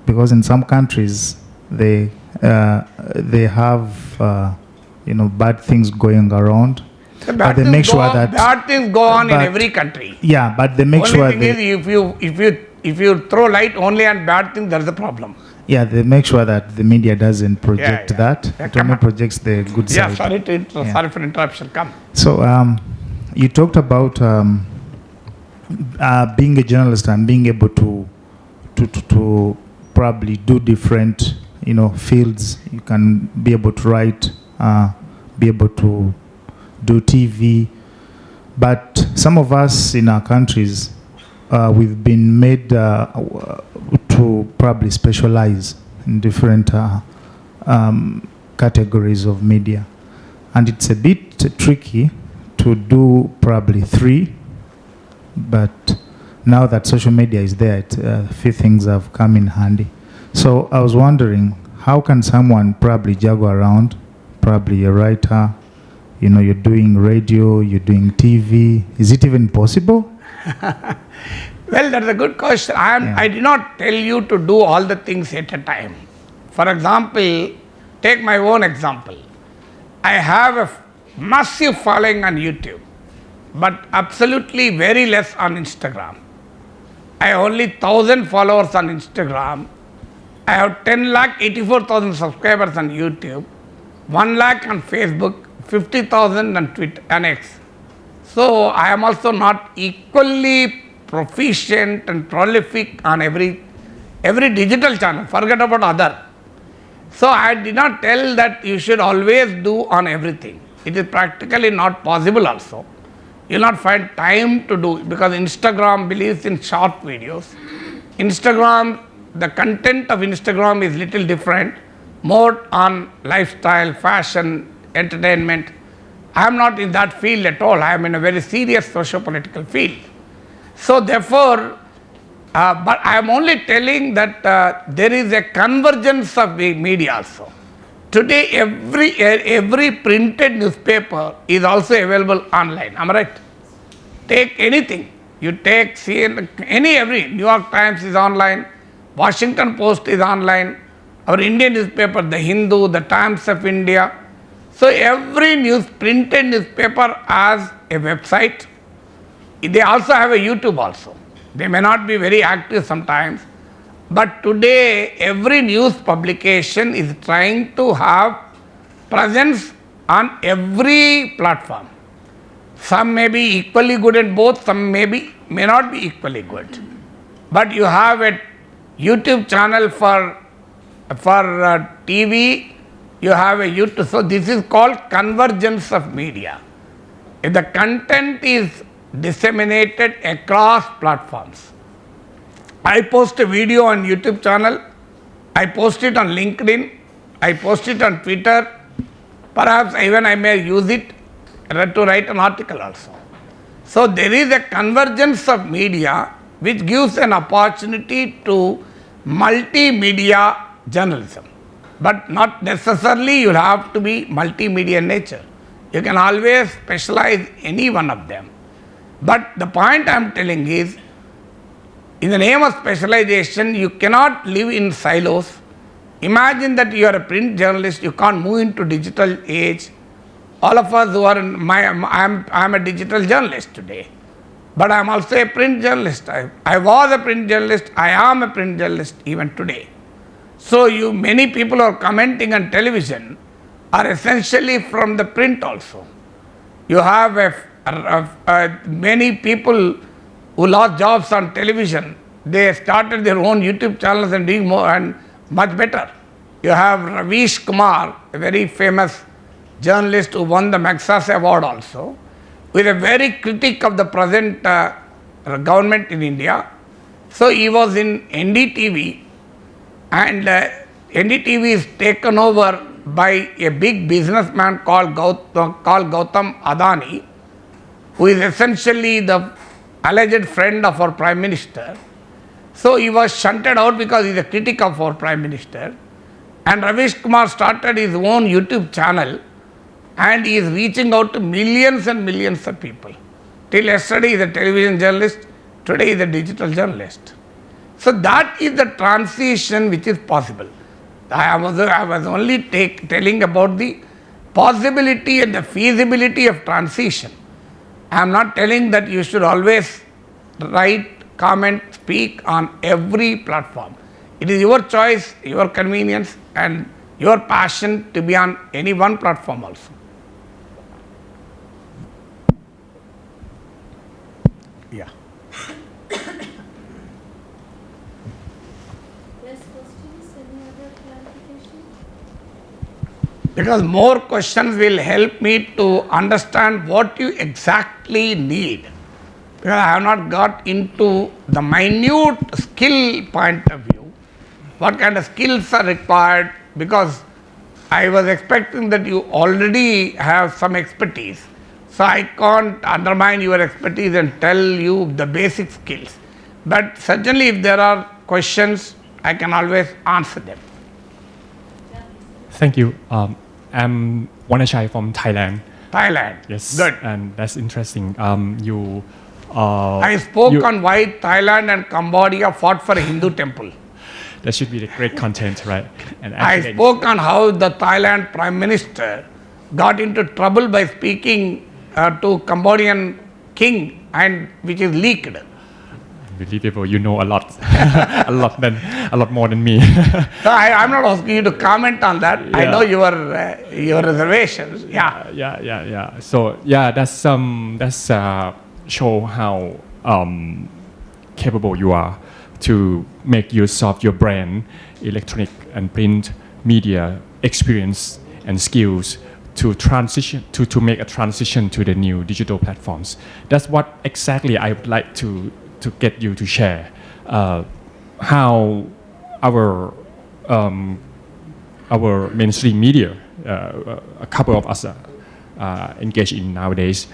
Because in some countries, they have, bad things going around. So but they make sure that bad things go on in every country. Yeah, but they make only sure thing is if you throw light only on bad things, there's a problem. Yeah, they make sure that the media doesn't project that. Yeah, it only projects the good side. Yeah, sorry for interruption. Come. So you talked about being a journalist and being able to probably do different fields. You can be able to write, be able to do TV, but some of us in our countries we've been made to probably specialize in different categories of media, and it's a bit tricky to do probably three. But now that social media is there, a few things have come in handy. So I was wondering, how can someone probably juggle around, probably a writer, you're doing radio, you're doing TV. Is it even possible? Well, that's a good question. I did not tell you to do all the things at a time. For example, take my own example. I have a massive following on YouTube, but absolutely very less on Instagram. I have only 1,000 followers on Instagram. I have 10,84,000 subscribers on YouTube, 1 lakh on Facebook, 50,000 on Twitter and X. So I am also not equally proficient and prolific on every digital channel. Forget about other. So I did not tell that you should always do on everything. It is practically not possible also. You will not find time to do, because Instagram believes in short videos. Instagram, the content of Instagram is little different, more on lifestyle, fashion, entertainment. I am not in that field at all. I am in a very serious socio-political field. So therefore, but I am only telling that there is a convergence of the media also. Today, every printed newspaper is also available online. Am I right? Take anything. You take CNN, every New York Times is online, Washington Post is online, our Indian newspaper, The Hindu, the Times of India. So every printed newspaper has a website. They also have a YouTube also. They may not be very active sometimes, but today every news publication is trying to have presence on every platform. Some may be equally good at both, some may not be equally good. But you have a YouTube channel for TV, you have a YouTube. So this is called convergence of media. If the content is disseminated across platforms. I post a video on YouTube channel, I post it on LinkedIn, I post it on Twitter, perhaps even I may use it to write an article also. So there is a convergence of media which gives an opportunity to multimedia journalism. But not necessarily you have to be multimedia in nature. You can always specialize any one of them. But the point I am telling is, in the name of specialization, you cannot live in silos. Imagine that you are a print journalist, you can't move into digital age. All of us who are I am a digital journalist today, but I am also a print journalist. I was a print journalist, I am a print journalist even today. So many people who are commenting on television are essentially from the print also. You have many people who lost jobs on television, they started their own YouTube channels and doing more and much better. You have Ravish Kumar, a very famous journalist who won the Magsas Award also, with a very critic of the present government in India. So he was in NDTV, and NDTV is taken over by a big businessman called Gautam Adani, who is essentially the alleged friend of our Prime Minister. So he was shunted out because he is a critic of our Prime Minister. And Ravish Kumar started his own YouTube channel, and he is reaching out to millions and millions of people. Till yesterday he is a television journalist, today he is a digital journalist. So that is the transition which is possible. I was only telling about the possibility and the feasibility of transition. I am not telling that you should always write, comment, speak on every platform. It is your choice, your convenience, and your passion to be on any one platform also. Yeah. Less questions, any other clarification? Because more questions will help me to understand what you exactly need. Because I have not got into the minute skill point of view. What kind of skills are required? Because I was expecting that you already have some expertise. So I can't undermine your expertise and tell you the basic skills. But certainly if there are questions, I can always answer them. Thank you. I'm Wanachai from Thailand. Thailand. Yes. Good. And that's interesting. I spoke on why Thailand and Cambodia fought for a Hindu temple. That should be the great content, right? And I spoke on how the Thailand Prime Minister got into trouble by speaking to Cambodian king, and which is leaked. Unbelievable, you know a lot, a lot more than me. So I'm not asking you to comment on that. Yeah. I know your reservations. Yeah. Yeah. So yeah, that's show how capable you are to make use of your brand, electronic and print media experience and skills to transition to make a transition to the new digital platforms. That's what exactly I would like to get you to share how our mainstream media, a couple of us engaged in nowadays.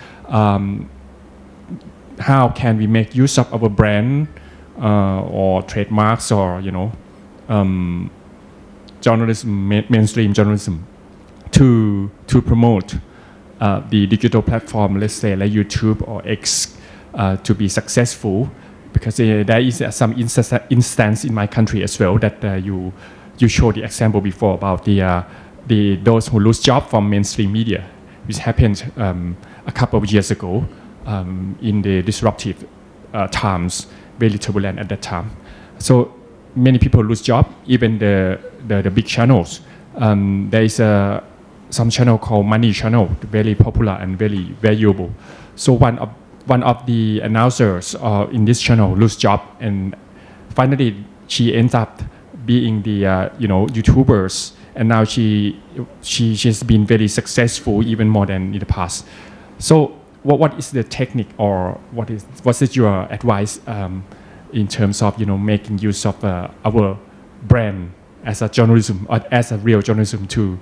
How can we make use of our brand or trademarks or journalism, mainstream journalism, to promote the digital platform, let's say like YouTube or X, to be successful, because there is some instance in my country as well that you showed the example before about those who lose job from mainstream media, which happened a couple of years ago in the disruptive times, very turbulent at that time. So many people lose job, even the big channels. There is some channel called Money Channel, very popular and very valuable. So one of the announcers in this channel lose job, and finally she ends up being the YouTubers, and now she's been very successful, even more than in the past. So what is the technique, or what is your advice in terms of making use of our brand as a journalism, or as a real journalism to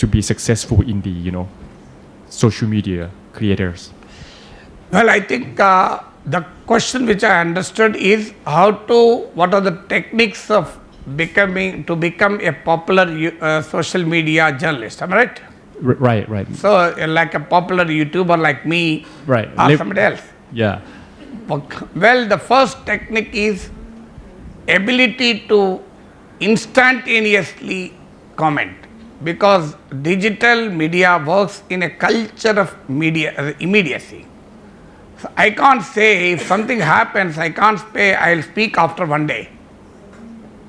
be successful in the social media creators? Well, I think the question which I understood is what are the techniques of become a popular social media journalist. Am I right? Right. So like a popular YouTuber like me, right, or somebody else. Yeah. Well, the first technique is ability to instantaneously comment, because digital media works in a culture of immediacy. So I can't say if something happens, I can't say I'll speak after 1 day.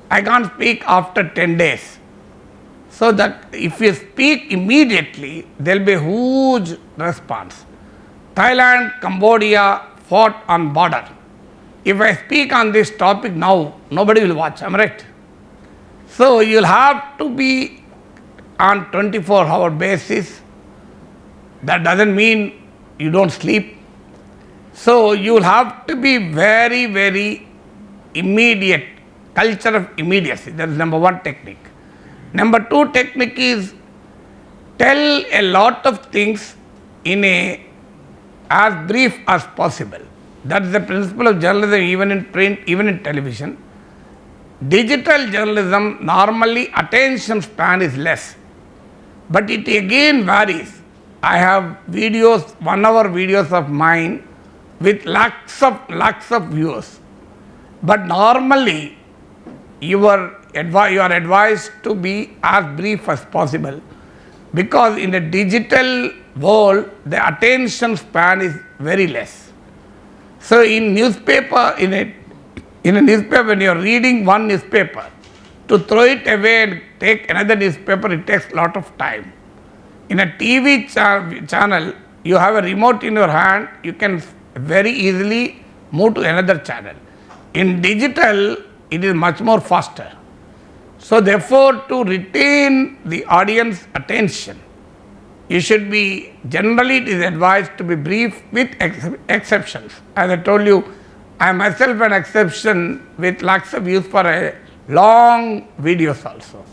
I can't speak after 10 days. So that if you speak immediately, there will be a huge response. Thailand, Cambodia fought on border. If I speak on this topic now, nobody will watch, am I right? So you'll have to be on 24-hour basis. That doesn't mean you don't sleep. So you'll have to be very, very immediate, culture of immediacy. That is number one technique. Number two technique is tell a lot of things in as brief as possible. That is the principle of journalism, even in print, even in television. Digital journalism, normally attention span is less, but it again varies. I have videos, 1 hour videos of mine with lakhs of views, but normally you are advised to be as brief as possible, because in the digital world the attention span is very less. So in newspaper, in a newspaper, when you are reading one newspaper, to throw it away and take another newspaper, it takes a lot of time. In a TV channel, you have a remote in your hand, you can very easily move to another channel. In digital, it is much more faster. So therefore, to retain the audience attention, you should be, generally it is advised to be brief with exceptions. As I told you, I am myself an exception with lakhs of views for a long videos also.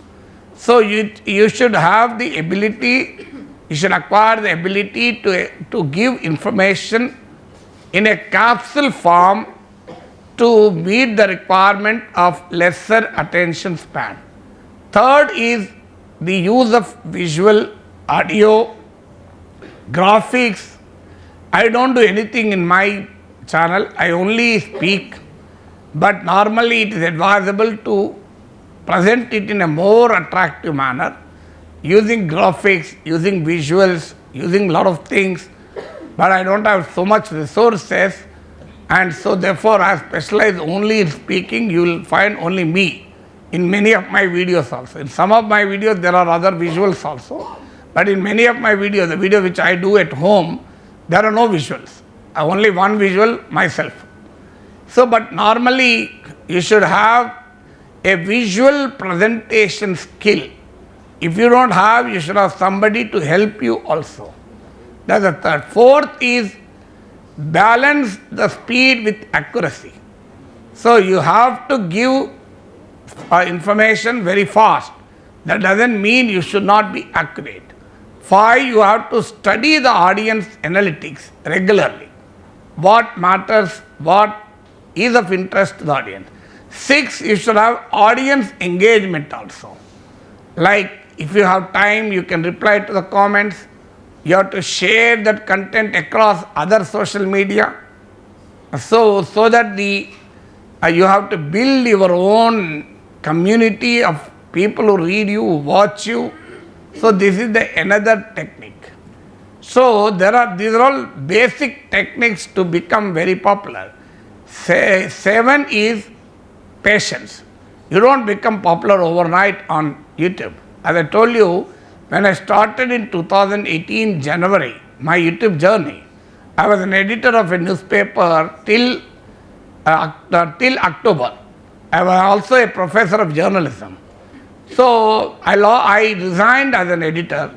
So you should have the ability, you should acquire the ability to give information in a capsule form to meet the requirement of lesser attention span. Third is the use of visual, audio, graphics. I don't do anything in my channel, I only speak, but normally it is advisable to present it in a more attractive manner, using graphics, using visuals, using lot of things, but I don't have so much resources, and so therefore I specialize only in speaking. You will find only me in many of my videos also. In some of my videos there are other visuals also, but in many of my videos, the video which I do at home, there are no visuals. I only one visual myself. So, but normally you should have a visual presentation skill. If you don't have, you should have somebody to help you also. That's the third. Fourth is balance the speed with accuracy. So you have to give information very fast. That doesn't mean you should not be accurate. 5, you have to study the audience analytics regularly. What matters, what is of interest to the audience. 6, you should have audience engagement also. Like if you have time, you can reply to the comments. You have to share that content across other social media. So that you have to build your own community of people who read you, who watch you. So this is another technique. So these are all basic techniques to become very popular. 7 is patience. You don't become popular overnight on YouTube. As I told you, when I started in 2018 January, my YouTube journey, I was an editor of a newspaper till October. I was also a professor of journalism. So I resigned as an editor.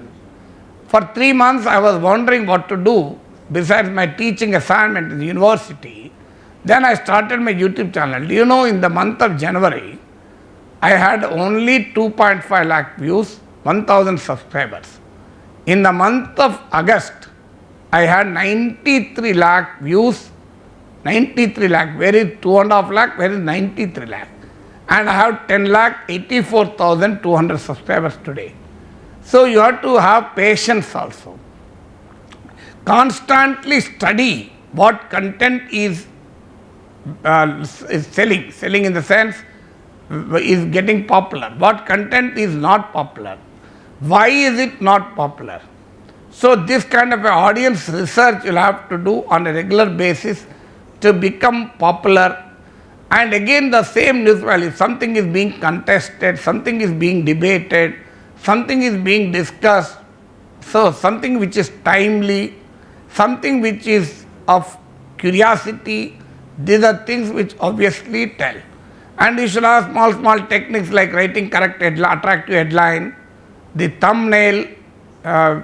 For 3 months I was wondering what to do besides my teaching assignment in the university. Then I started my YouTube channel. Do you know, in the month of January, I had only 2.5 lakh views, 1,000 subscribers. In the month of August, I had 93 lakh views, 93 lakh, where is 2.5 lakh, where is 93 lakh? And I have 10 lakh 84,200 subscribers today. So you have to have patience also. Constantly study what content is selling in the sense is getting popular, what content is not popular, why is it not popular. So this kind of audience research you'll have to do on a regular basis to become popular. And again the same news value, something is being contested, something is being debated, something is being discussed, so something which is timely, something which is of curiosity, these are things which obviously tell. And you should have small techniques like writing correct attractive headline, the thumbnail,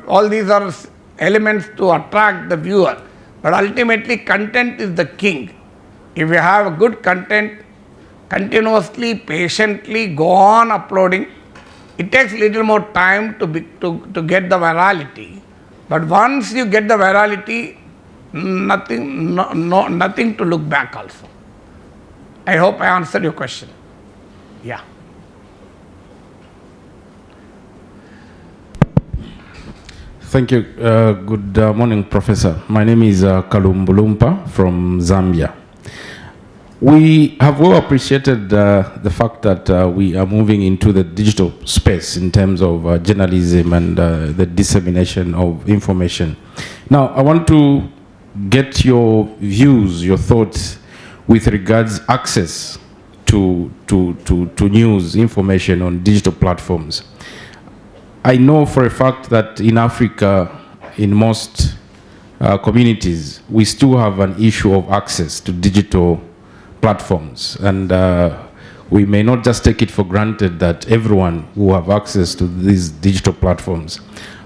all these are elements to attract the viewer. But ultimately content is the king. If you have good content, continuously, patiently go on uploading. It takes little more time to get the virality. But once you get the virality, nothing to look back also. I hope I answered your question. Yeah. Thank you. Good morning, Professor. My name is Kalumbulumpa from Zambia. We have well appreciated the fact that we are moving into the digital space in terms of journalism and the dissemination of information. Now, I want to get your views, your thoughts with regards access to news, information on digital platforms. I know for a fact that in Africa, in most communities, we still have an issue of access to digital platforms, and we may not just take it for granted that everyone will have access to these digital platforms.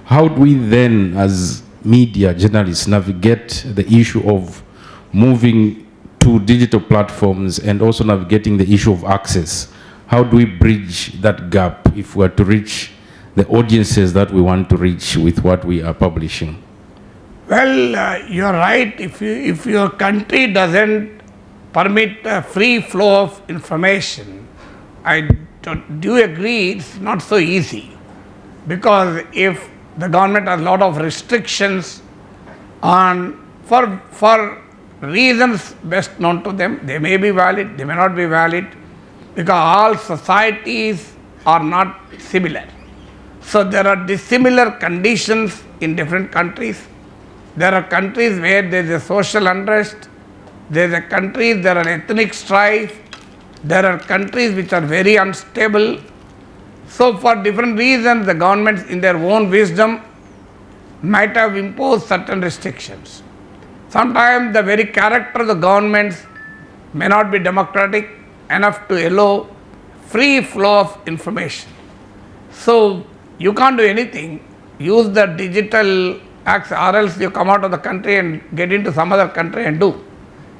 How do we then, as media journalists, navigate the issue of moving to digital platforms and also navigating the issue of access? How do we bridge that gap if we are to reach the audiences that we want to reach with what we are publishing? Well, you're right. If your country doesn't permit a free flow of information, I do agree it's not so easy. Because if the government has a lot of restrictions on, for reasons best known to them, they may be valid, they may not be valid, because all societies are not similar. So there are dissimilar conditions in different countries. There are countries where there is a social unrest, there are countries, there are ethnic strife, there are countries which are very unstable. So for different reasons, the governments in their own wisdom might have imposed certain restrictions. Sometimes the very character of the governments may not be democratic enough to allow free flow of information. So you can't do anything, use the digital access, or else you come out of the country and get into some other country and do.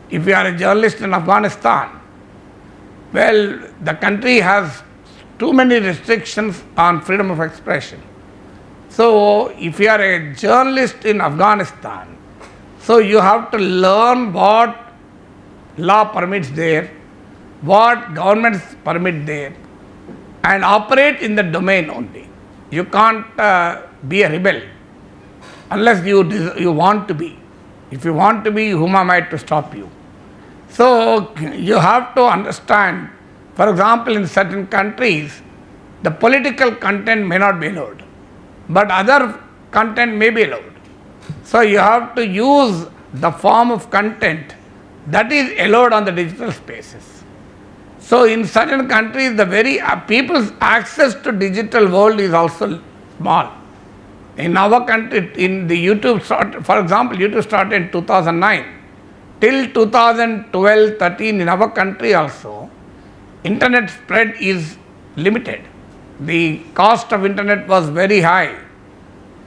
If you are a journalist in Afghanistan, well, the country has too many restrictions on freedom of expression. So if you are a journalist in Afghanistan, so you have to learn what law permits there, what governments permit there, and operate in the domain only. You can't be a rebel. unless you want to be. If you want to be, whom am I to stop you? So you have to understand, for example, in certain countries, the political content may not be allowed, but other content may be allowed. So you have to use the form of content that is allowed on the digital spaces. So in certain countries, the very people's access to digital world is also small. In our country, in the YouTube, for example, YouTube started in 2009. Till 2012-13 in our country also, internet spread is limited. The cost of internet was very high.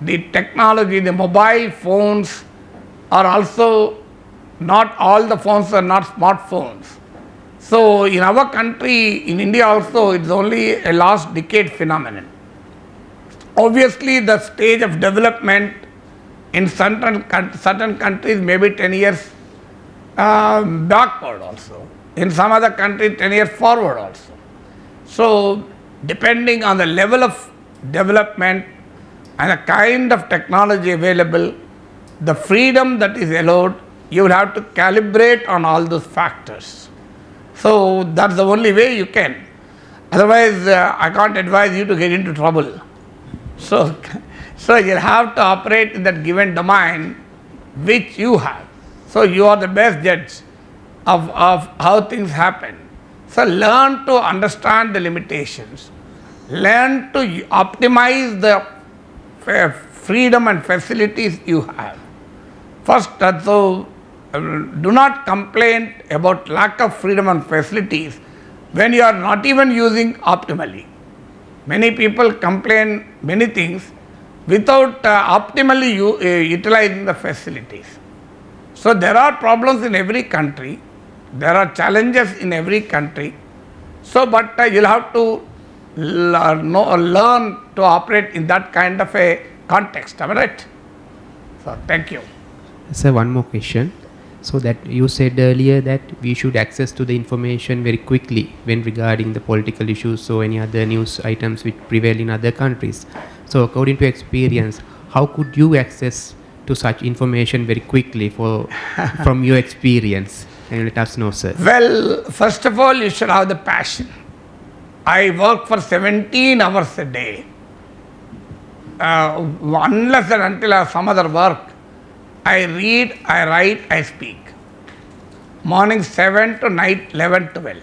The technology, the mobile phones are also, not all the phones are not smartphones. So in our country, in India also, it's only a last decade phenomenon. Obviously, the stage of development in certain countries may be 10 years backward also. In some other countries, 10 years forward also. So depending on the level of development and the kind of technology available, the freedom that is allowed, you will have to calibrate on all those factors. So that's the only way you can. Otherwise, I can't advise you to get into trouble. So you'll have to operate in that given domain which you have. So you are the best judge of how things happen. So learn to understand the limitations. Learn to optimize the freedom and facilities you have. First, so do not complain about lack of freedom and facilities when you are not even using optimally. Many people complain many things without optimally utilizing the facilities. So there are problems in every country. There are challenges in every country. So, but you'll have to learn to operate in that kind of a context. Am I right? So, thank you. Sir, one more question. So that you said earlier that we should access to the information very quickly when regarding the political issues or any other news items which prevail in other countries. So according to experience, how could you access to such information very quickly from your experience? Can you let us know, sir? Well, first of all, you should have the passion. I work for 17 hours a day. Unless and until I have some other work, I read, I write, I speak. Morning 7 to night 11, 12.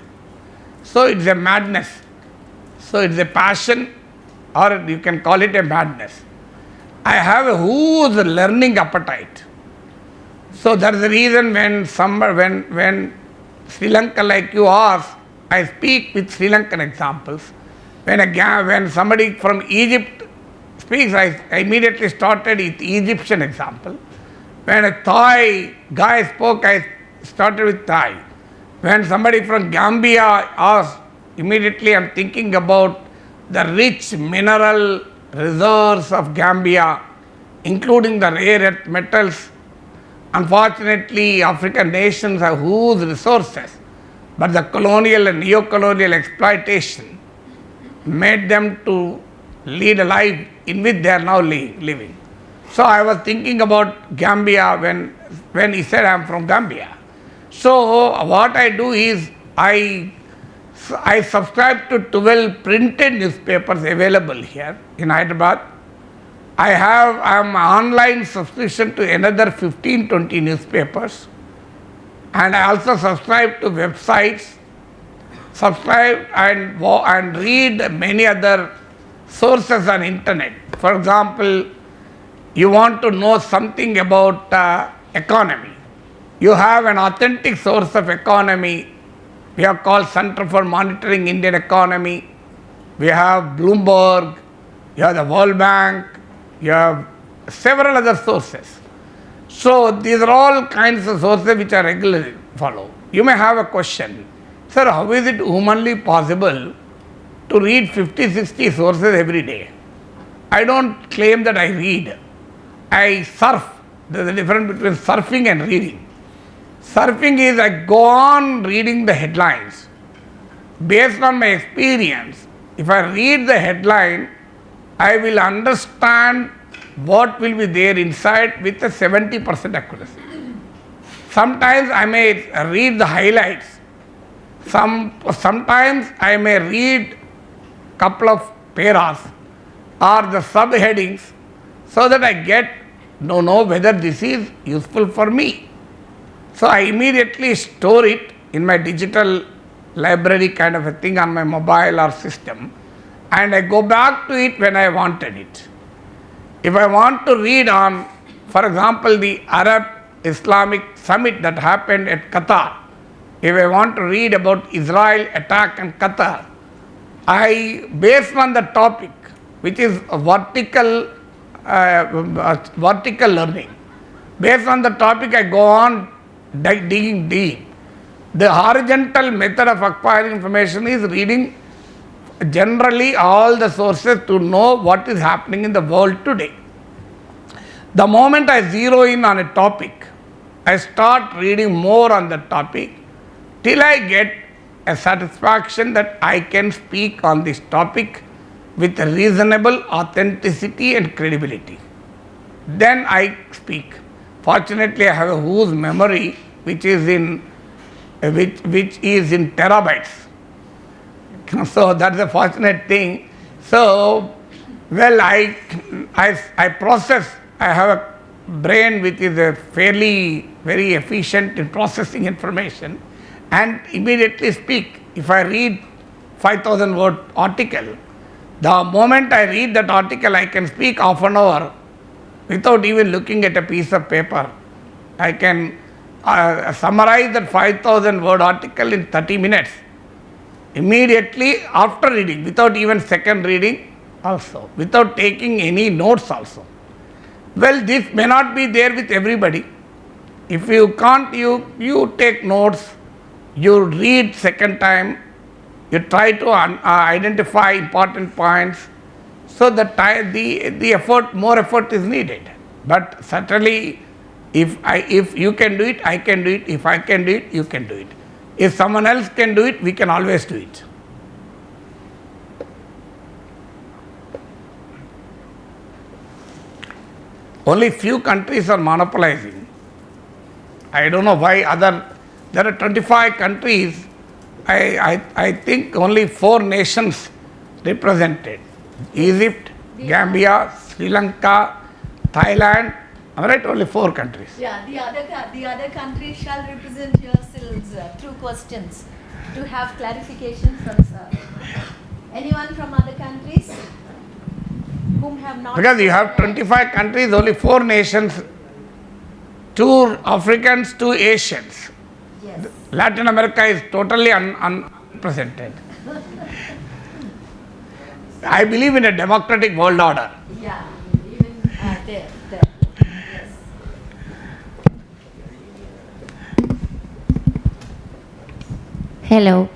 So it's a madness. So it's a passion, or you can call it a madness. I have a huge learning appetite. So that's the reason when Sri Lanka, like you asked, I speak with Sri Lankan examples. When somebody from Egypt speaks, I immediately started with Egyptian example. When a Thai guy spoke, I started with Thai. When somebody from Gambia asked, immediately I'm thinking about the rich mineral reserves of Gambia, including the rare earth metals. Unfortunately, African nations have huge resources, but the colonial and neo-colonial exploitation made them to lead a life in which they are now living. So I was thinking about Gambia when he said I'm from Gambia. So what I do is I subscribe to 12 printed newspapers available here in Hyderabad. I am online subscription to another 15-20 newspapers, and I also subscribe to websites, subscribe and read many other sources on internet. For example, you want to know something about economy. You have an authentic source of economy. We have called Center for Monitoring Indian Economy. We have Bloomberg. You have the World Bank. You have several other sources. So these are all kinds of sources which are regularly followed. You may have a question. Sir, how is it humanly possible to read 50-60 sources every day? I don't claim that I read. I surf. There's a difference between surfing and reading. Surfing is I go on reading the headlines. Based on my experience, if I read the headline, I will understand what will be there inside with a 70% accuracy. Sometimes I may read the highlights. Sometimes I may read couple of paras or the subheadings so that I get to know whether this is useful for me. So I immediately store it in my digital library kind of a thing on my mobile or system, and I go back to it when I wanted it. If I want to read on, for example, the Arab Islamic summit that happened at Qatar, if I want to read about Israel attack on Qatar, based on the topic, which is a vertical learning, based on the topic I go on digging deep. The horizontal method of acquiring information is reading generally all the sources to know what is happening in the world today. The moment I zero in on a topic, I start reading more on the topic till I get a satisfaction that I can speak on this topic with reasonable authenticity and credibility. Then I speak. Fortunately, I have a huge memory which is in terabytes. So that's a fortunate thing. So, well, I process. I have a brain which is fairly very efficient in processing information, and immediately speak. If I read 5,000 word article, the moment I read that article, I can speak half an hour without even looking at a piece of paper. I can summarize that 5,000 word article in 30 minutes. Immediately after reading, without even second reading also, without taking any notes also. Well, this may not be there with everybody. If you can't, you take notes, you read second time, you try to identify important points, so the effort, more effort is needed. But certainly, if you can do it, I can do it. If I can do it, you can do it. If someone else can do it, we can always do it. Only few countries are monopolizing. I don't know why there are 25 countries. I think only 4 nations represented: Egypt, Gambia, Sri Lanka, Thailand. Am I right? Only 4 countries. Yeah, the other countries shall represent yourselves through questions to have clarification from sir. Anyone from other countries whom have not? Because you have 25 countries, only 4 nations, 2 Africans, 2 Asians. Yes. Latin America is totally unrepresented. I believe in a democratic world order. Yeah, even there. Yes. Hello,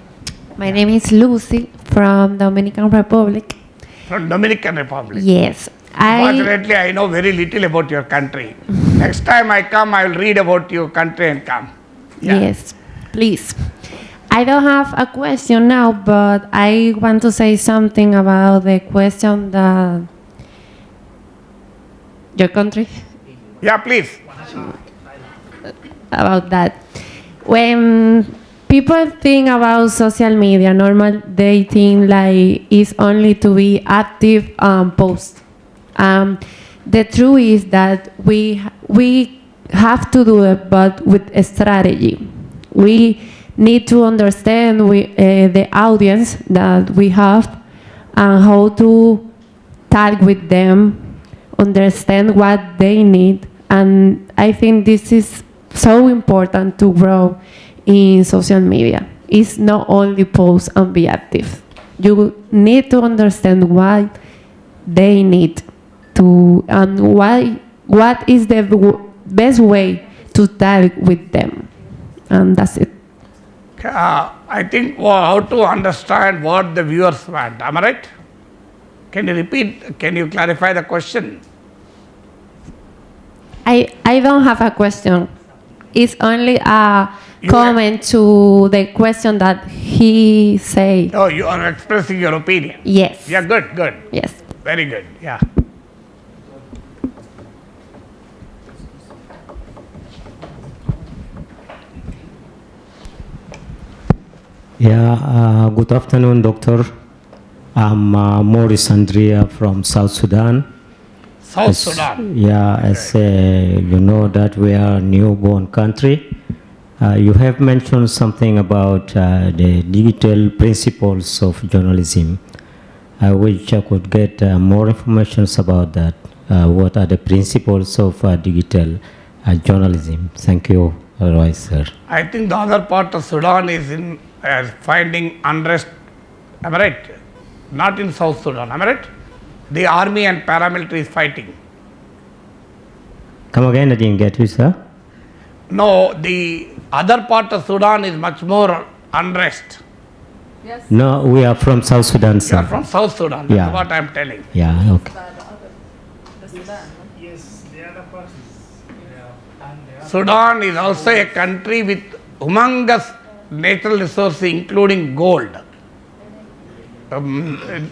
my name is Lucy from Dominican Republic. From Dominican Republic. Yes, Fortunately, I know very little about your country. Next time I come, I will read about your country and come. Yeah. Yes, please. I don't have a question now, but I want to say something about the question that your country. Yeah, please. About that. When people think about social media, they think like it's only to be active and post. The truth is that we have to do it, but with a strategy. We need to understand the audience that we have and how to talk with them, understand what they need. And I think this is so important to grow in social media. It's not only post and be active. You need to understand what they need to, and what is the best way to talk with them. And that's it. I think how to understand what the viewers want. Am I right? Can you repeat? Can you clarify the question? I don't have a question. It's only a comment to the question that he said. Oh, you are expressing your opinion. Yes. Yeah, good. Yes. Very good. Yeah. Good afternoon, Doctor. I'm Maurice Andrea from South Sudan. South Sudan. Yeah, as you know that we are a newborn country. You have mentioned something about the digital principles of journalism. I wish I could get more information about that. What are the principles of digital journalism? Thank you. Otherwise, sir. I think the other part of Sudan is in finding unrest. Am I right? Not in South Sudan. Am I right? The army and paramilitary is fighting. Come again, I didn't get you, sir. No, the other part of Sudan is much more unrest. Yes. No, we are from South Sudan, You sir. are from South Sudan. Yeah. That's what I am telling. Yeah, okay. Yes, the other part is Sudan is also a country with humongous natural resources, including gold. Well,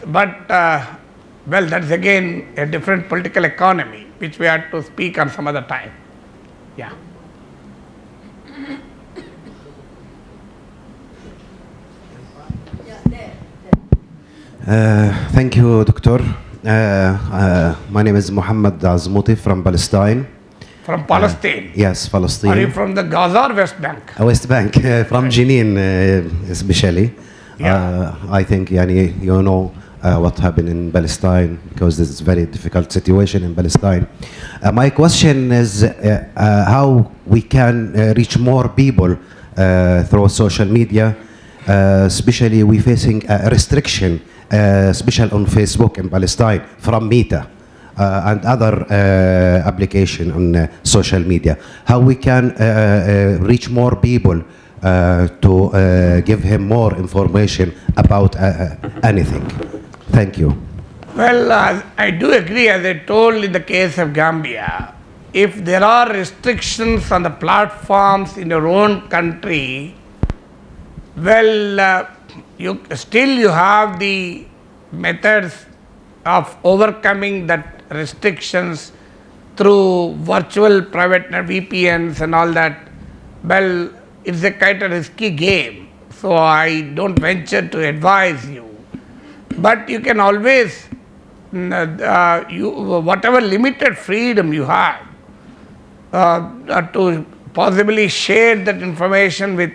that's again a different political economy, which we have to speak on some other time. Yeah. Thank you, Doctor. My name is Muhammad Azmuti from Palestine. From Palestine. Yes, Palestine. Are you from the Gaza or West Bank? West Bank, from Jenin especially. Yeah. I think you know what happened in Palestine because this is a very difficult situation in Palestine. My question is how we can reach more people through social media, especially we facing a restriction, especially on Facebook in Palestine from Meta. And other application on social media. How we can reach more people to give him more information about anything. Thank you. Well, I do agree, as I told in the case of Gambia, if there are restrictions on the platforms in your own country, well, you have the methods of overcoming that restrictions through virtual private VPNs and all that. Well, it's a kind of risky game, so I don't venture to advise you. But you can always, whatever limited freedom you have, to possibly share that information with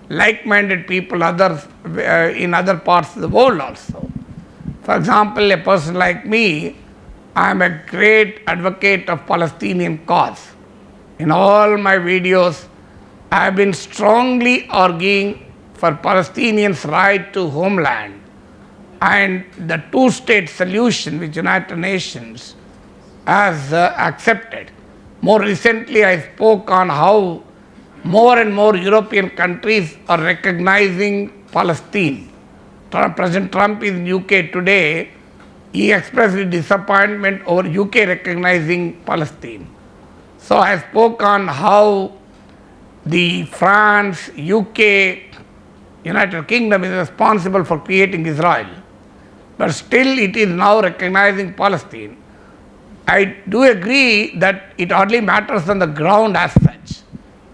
like-minded people, others in other parts of the world also. For example, a person like me, I am a great advocate of Palestinian cause. In all my videos, I have been strongly arguing for Palestinians' right to homeland and the two-state solution which United Nations has accepted. More recently, I spoke on how more and more European countries are recognizing Palestine. President Trump is in UK today. He expressed his disappointment over UK recognizing Palestine. So I spoke on how the France, UK, United Kingdom is responsible for creating Israel. But still it is now recognizing Palestine. I do agree that it hardly matters on the ground as such,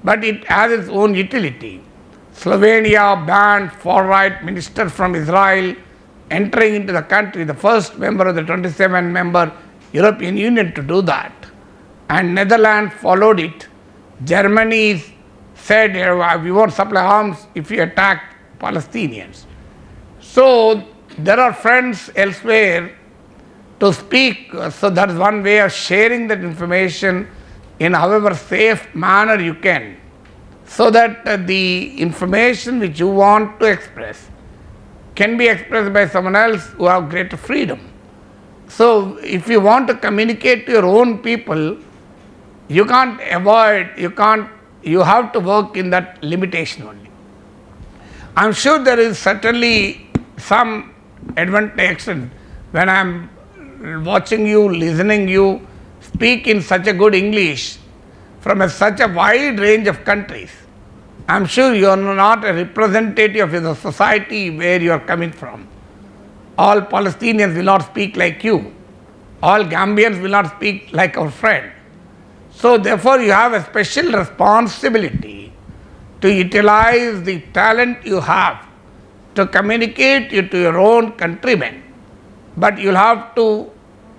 but it has its own utility. Slovenia banned far-right minister from Israel entering into the country, the first member of the 27-member European Union to do that. And Netherlands followed it. Germany said, we won't supply arms if you attack Palestinians. So there are friends elsewhere to speak. So that's one way of sharing that information in however safe manner you can, so that the information which you want to express can be expressed by someone else who have greater freedom. So if you want to communicate to your own people, you can't avoid, you have to work in that limitation only. I'm sure there is certainly some advantage when I'm watching you, listening you speak in such a good English from such a wide range of countries. I'm sure you are not a representative of the society where you are coming from. All Palestinians will not speak like you. All Gambians will not speak like our friend. So therefore you have a special responsibility to utilize the talent you have to communicate you to your own countrymen, but you'll have to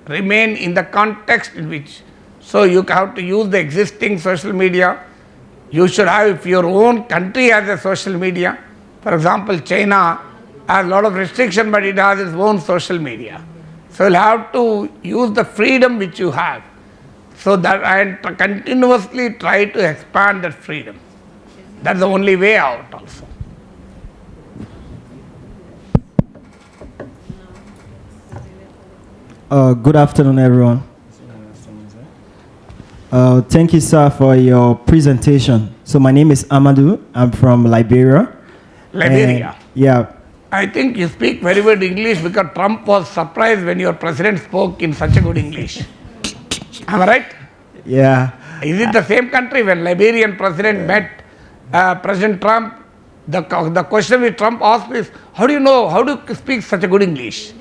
remain in the context in which. So you have to use the existing social media. You should have, if your own country has a social media, for example, China has a lot of restriction, but it has its own social media. So you'll have to use the freedom which you have. So that and continuously try to expand that freedom. That's the only way out also. Good afternoon, everyone. Thank you, sir, for your presentation. So my name is Amadou. I'm from Liberia. Liberia? And, yeah. I think you speak very good English because Trump was surprised when your president spoke in such a good English. Am I right? Yeah. Is it the same country when Liberian president met President Trump? The question which Trump asked is, how do you know, how do you speak such a good English?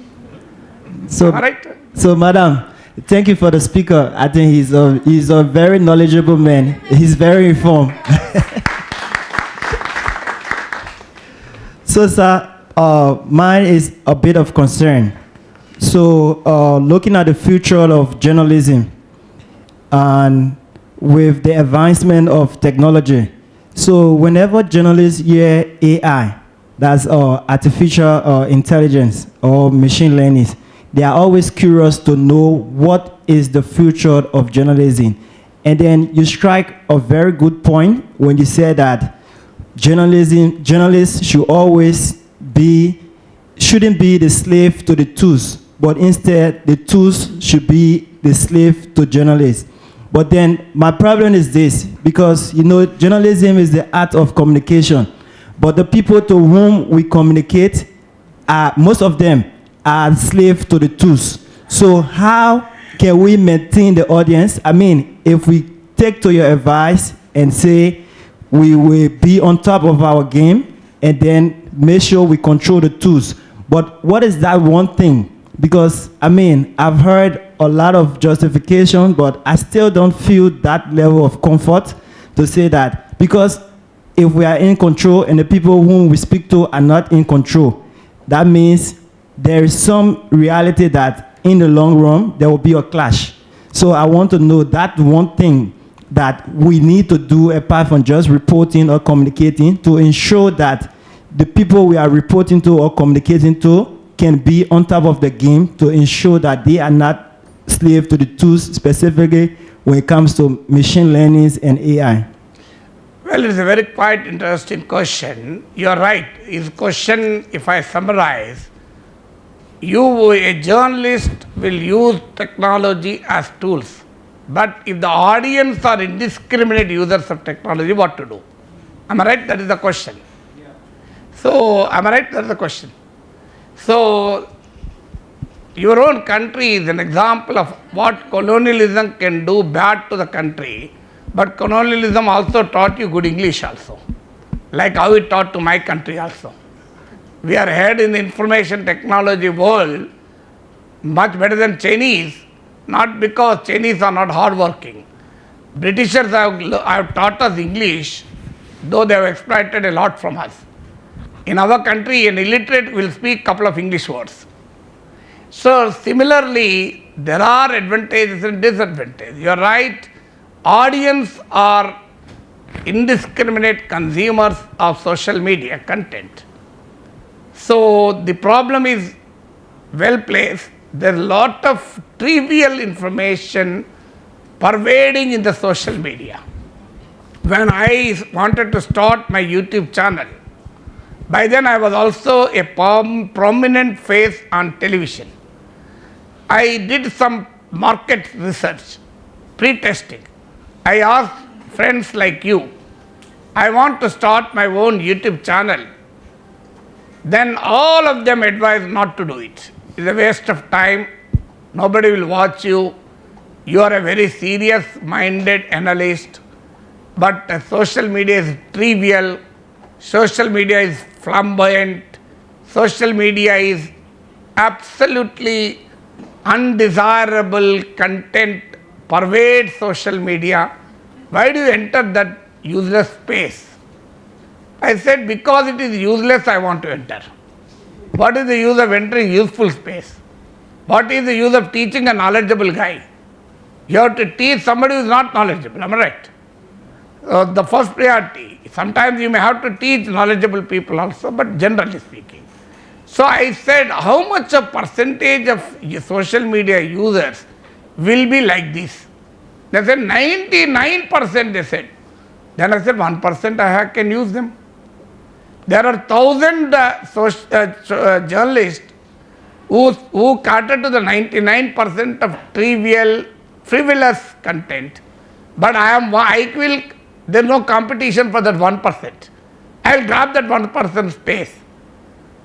So, Am I right? So, madam, thank you for the speaker. I think he's a very knowledgeable man. He's very informed. So, sir, mine is a bit of concern. So, looking at the future of journalism and with the advancement of technology, so whenever journalists hear AI, that's artificial intelligence or machine learning, they are always curious to know what is the future of journalism. And then you strike a very good point when you say that journalists should always shouldn't be the slave to the tools, but instead the tools should be the slave to journalists. But then my problem is this, because, you know, journalism is the art of communication, but the people to whom we communicate, most of them are slaves to the tools. So how can we maintain the audience? I mean, if we take to your advice and say we will be on top of our game and then make sure we control the tools. But what is that one thing? Because, I mean, I've heard a lot of justification, but I still don't feel that level of comfort to say that. Because if we are in control and the people whom we speak to are not in control, that means there is some reality that in the long run, there will be a clash. So I want to know that one thing that we need to do apart from just reporting or communicating to ensure that the people we are reporting to or communicating to can be on top of the game to ensure that they are not slave to the tools, specifically when it comes to machine learning and AI. Well, it's a very quite interesting question. You're right. His question, if I summarize, a journalist will use technology as tools. But if the audience are indiscriminate users of technology, what to do? Am I right? That is the question. Yeah. So, am I right? That is the question. So, your own country is an example of what colonialism can do bad to the country, but colonialism also taught you good English also, like how it taught to my country also. We are ahead in the information technology world, much better than Chinese, not because Chinese are not hardworking. Britishers have taught us English, though they have exploited a lot from us. In our country, an illiterate will speak a couple of English words. So similarly, there are advantages and disadvantages. You are right, audience are indiscriminate consumers of social media content. So the problem is well placed. There is a lot of trivial information pervading in the social media. When I wanted to start my YouTube channel, by then I was also a prominent face on television. I did some market research, pre-testing. I asked friends like you, I want to start my own YouTube channel. Then all of them advised not to do it. It's a waste of time. Nobody will watch you. You are a very serious-minded analyst. But social media is trivial. Social media is flamboyant. Social media is absolutely undesirable content pervades social media. Why do you enter that useless space? I said, because it is useless, I want to enter. What is the use of entering useful space? What is the use of teaching a knowledgeable guy? You have to teach somebody who is not knowledgeable, am I right? The first priority. Sometimes you may have to teach knowledgeable people also, but generally speaking. So I said, how much a percentage of social media users will be like this? They said 99%, they said. Then I said 1% I can use them. There are 1,000 journalists who cater to the 99% of trivial, frivolous content. But there is no competition for that 1%. I will grab that 1% space.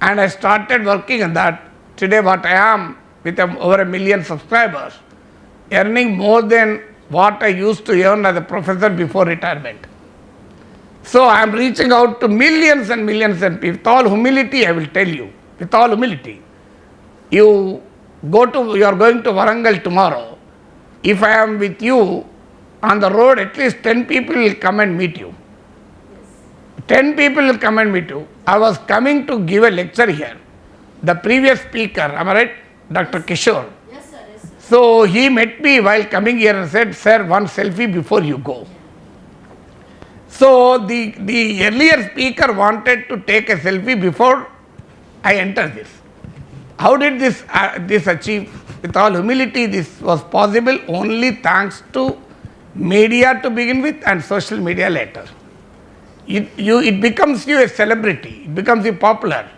And I started working on that. Today what I am, with over 1 million subscribers, earning more than what I used to earn as a professor before retirement. So I am reaching out to millions and millions of people. With all humility, I will tell you, with all humility, you are going to Warangal tomorrow. If I am with you on the road, at least 10 people will come and meet you. 10 people will come and meet you. I was coming to give a lecture here. The previous speaker, am I right? Dr. Kishore. Yes, sir. Yes, sir. So he met me while coming here and said, sir, one selfie before you go. So the earlier speaker wanted to take a selfie before I entered this. How did this achieve? With all humility, this was possible only thanks to media to begin with and social media later. It becomes you a celebrity, it becomes you popular.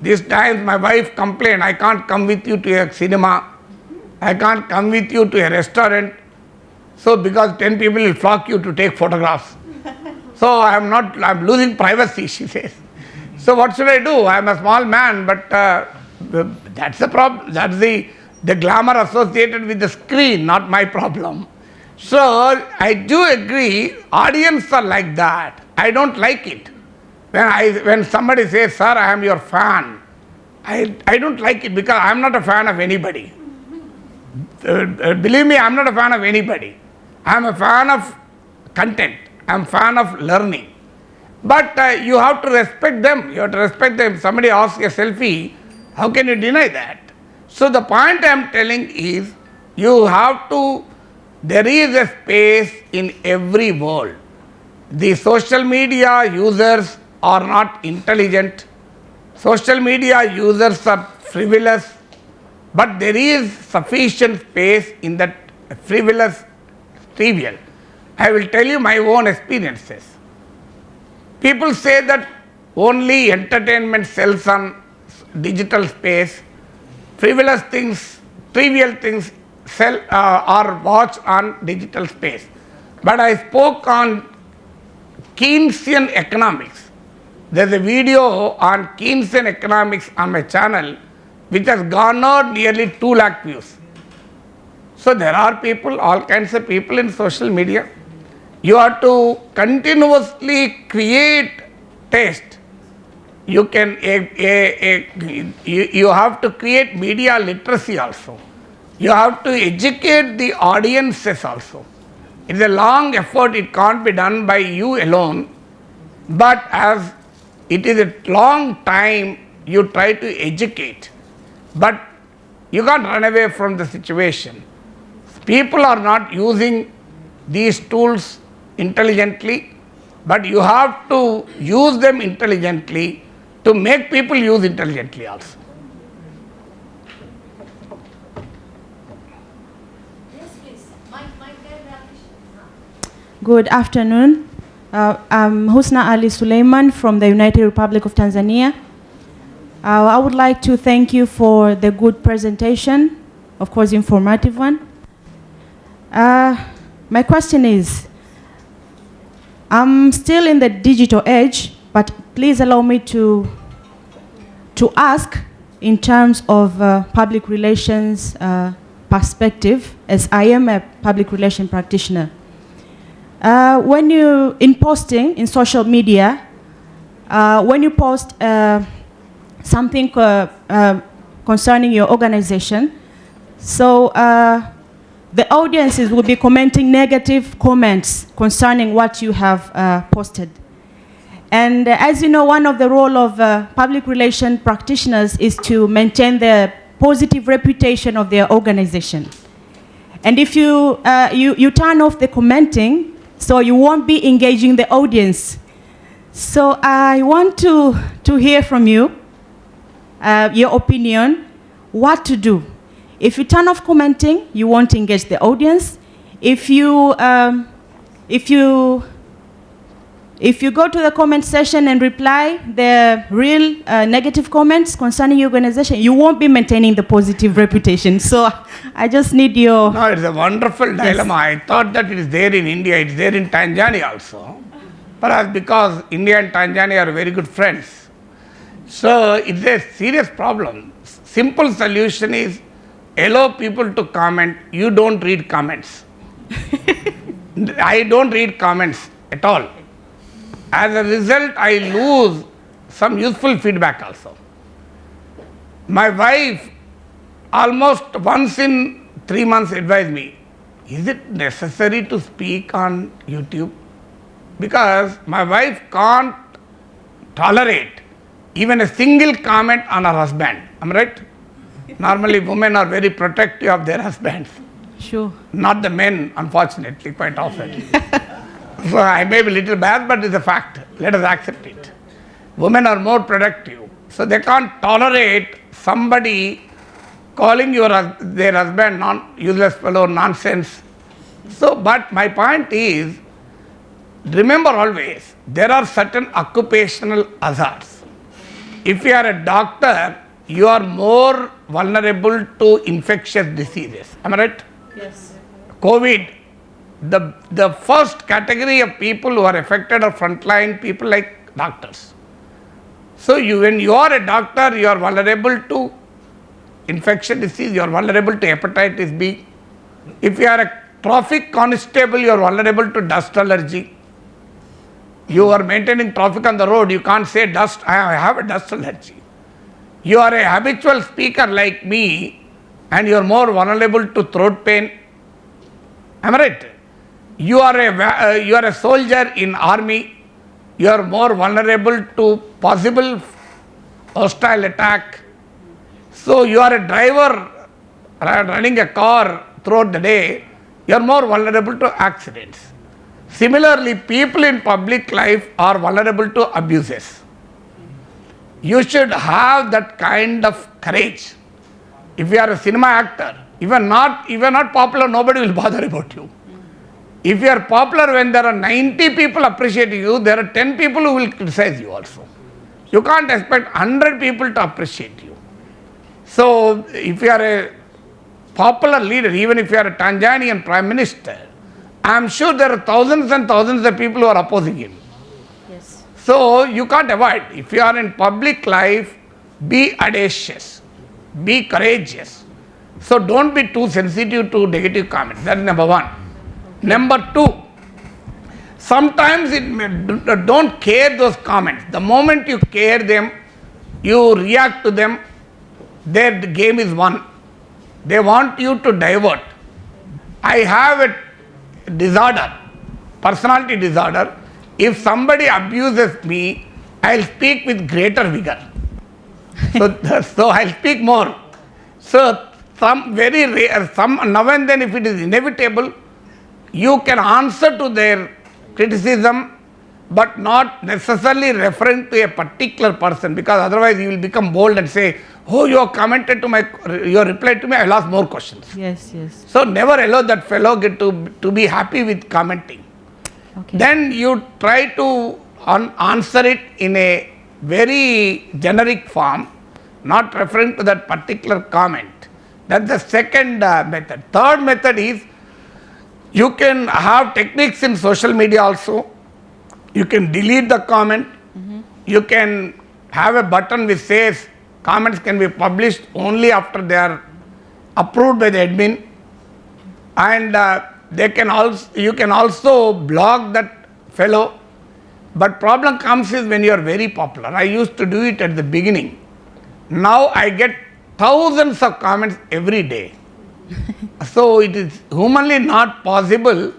These times my wife complained, I can't come with you to a cinema, I can't come with you to a restaurant. So because 10 people will flock you to take photographs. So I'm losing privacy, she says. So what should I do? I'm a small man, but that's the problem. That's the glamour associated with the screen, not my problem. So I do agree, audience are like that. I don't like it. When somebody says, sir, I am your fan, I don't like it because I'm not a fan of anybody. Believe me, I'm not a fan of anybody. I'm a fan of content. I'm a fan of learning. But you have to respect them. You have to respect them. Somebody asks a selfie, how can you deny that? So the point I'm telling is, there is a space in every world. The social media users are not intelligent. Social media users are frivolous. But there is sufficient space in that frivolous, trivial. I will tell you my own experiences. People say that only entertainment sells on digital space. Frivolous things, trivial things sell or watch on digital space. But I spoke on Keynesian economics. There's a video on Keynesian economics on my channel which has garnered nearly 2 lakh views. So there are people, all kinds of people in social media. You have to continuously create taste. You have to create media literacy also. You have to educate the audiences also. It's a long effort, it can't be done by you alone. But as it is a long time, you try to educate. But you can't run away from the situation. People are not using these tools intelligently, but you have to use them intelligently to make people use intelligently also. Yes, please. Good afternoon. I'm Husna Ali Suleiman from the United Republic of Tanzania. I would like to thank you for the good presentation, of course, informative one. My question is, I'm still in the digital age, but please allow me to ask in terms of public relations perspective, as I am a public relation practitioner. When you, in posting in social media, when you post something concerning your organization, so the audiences will be commenting negative comments concerning what you have posted. And as you know, one of the role of public relation practitioners is to maintain the positive reputation of their organization. And if you turn off the commenting, so you won't be engaging the audience. So I want to hear from you, your opinion, what to do. If you turn off commenting, you won't engage the audience. If you go to the comment section and reply the real negative comments concerning your organization, you won't be maintaining the positive reputation. So I just need your... No, it's a wonderful dilemma. I thought that it is there in India, it's there in Tanzania also. Perhaps because India and Tanzania are very good friends. So it's a serious problem. Simple solution is allow people to comment. You don't read comments. I don't read comments at all. As a result, I lose some useful feedback also. My wife almost once in 3 months advised me, is it necessary to speak on YouTube? Because my wife can't tolerate even a single comment on her husband. Am I right? Normally women are very protective of their husbands. Sure. Not the men, unfortunately, quite often. So I may be a little bad, but it's a fact. Let us accept it. Women are more productive. So they can't tolerate somebody calling their husband useless fellow, nonsense. So, but my point is, remember always, there are certain occupational hazards. If you are a doctor, you are more vulnerable to infectious diseases. Am I right? Yes. COVID, the first category of people who are affected are frontline people like doctors. So when you are a doctor, you are vulnerable to infectious disease, you are vulnerable to hepatitis B. If you are a traffic constable, you are vulnerable to dust allergy. You are maintaining traffic on the road, you can't say dust, I have a dust allergy. You are a habitual speaker like me and you are more vulnerable to throat pain. Am I right? You are a soldier in army, you are more vulnerable to possible hostile attack. So you are a driver running a car throughout the day, you are more vulnerable to accidents. Similarly, people in public life are vulnerable to abuses. You should have that kind of courage. If you are a cinema actor, if you are not popular, nobody will bother about you. If you are popular, when there are 90 people appreciating you, there are 10 people who will criticize you also. You can't expect 100 people to appreciate you. So, if you are a popular leader, even if you are a Tanzanian Prime Minister, I am sure there are thousands and thousands of people who are opposing him. Yes. So, you can't avoid. If you are in public life, be audacious, be courageous. So, don't be too sensitive to negative comments. That is number one. Number two, sometimes don't care those comments. The moment you care them, you react to them, their game is won. They want you to divert. I have a disorder, personality disorder. If somebody abuses me, I'll speak with greater vigor. So I'll speak more. So some very rare, now and then if it is inevitable, you can answer to their criticism, but not necessarily referring to a particular person, because otherwise you will become bold and say, oh, you have commented to you replied to me, I will ask more questions. Yes, yes. So never allow that fellow to be happy with commenting. Okay. Then you try to answer it in a very generic form, not referring to that particular comment. That's the second method. Third method is, you can have techniques in social media also. You can delete the comment. You can have a button which says comments can be published only after they are approved by the admin. And you can also block that fellow. But problem comes is when you are very popular. I used to do it at the beginning. Now I get thousands of comments every day. So it is humanly not possible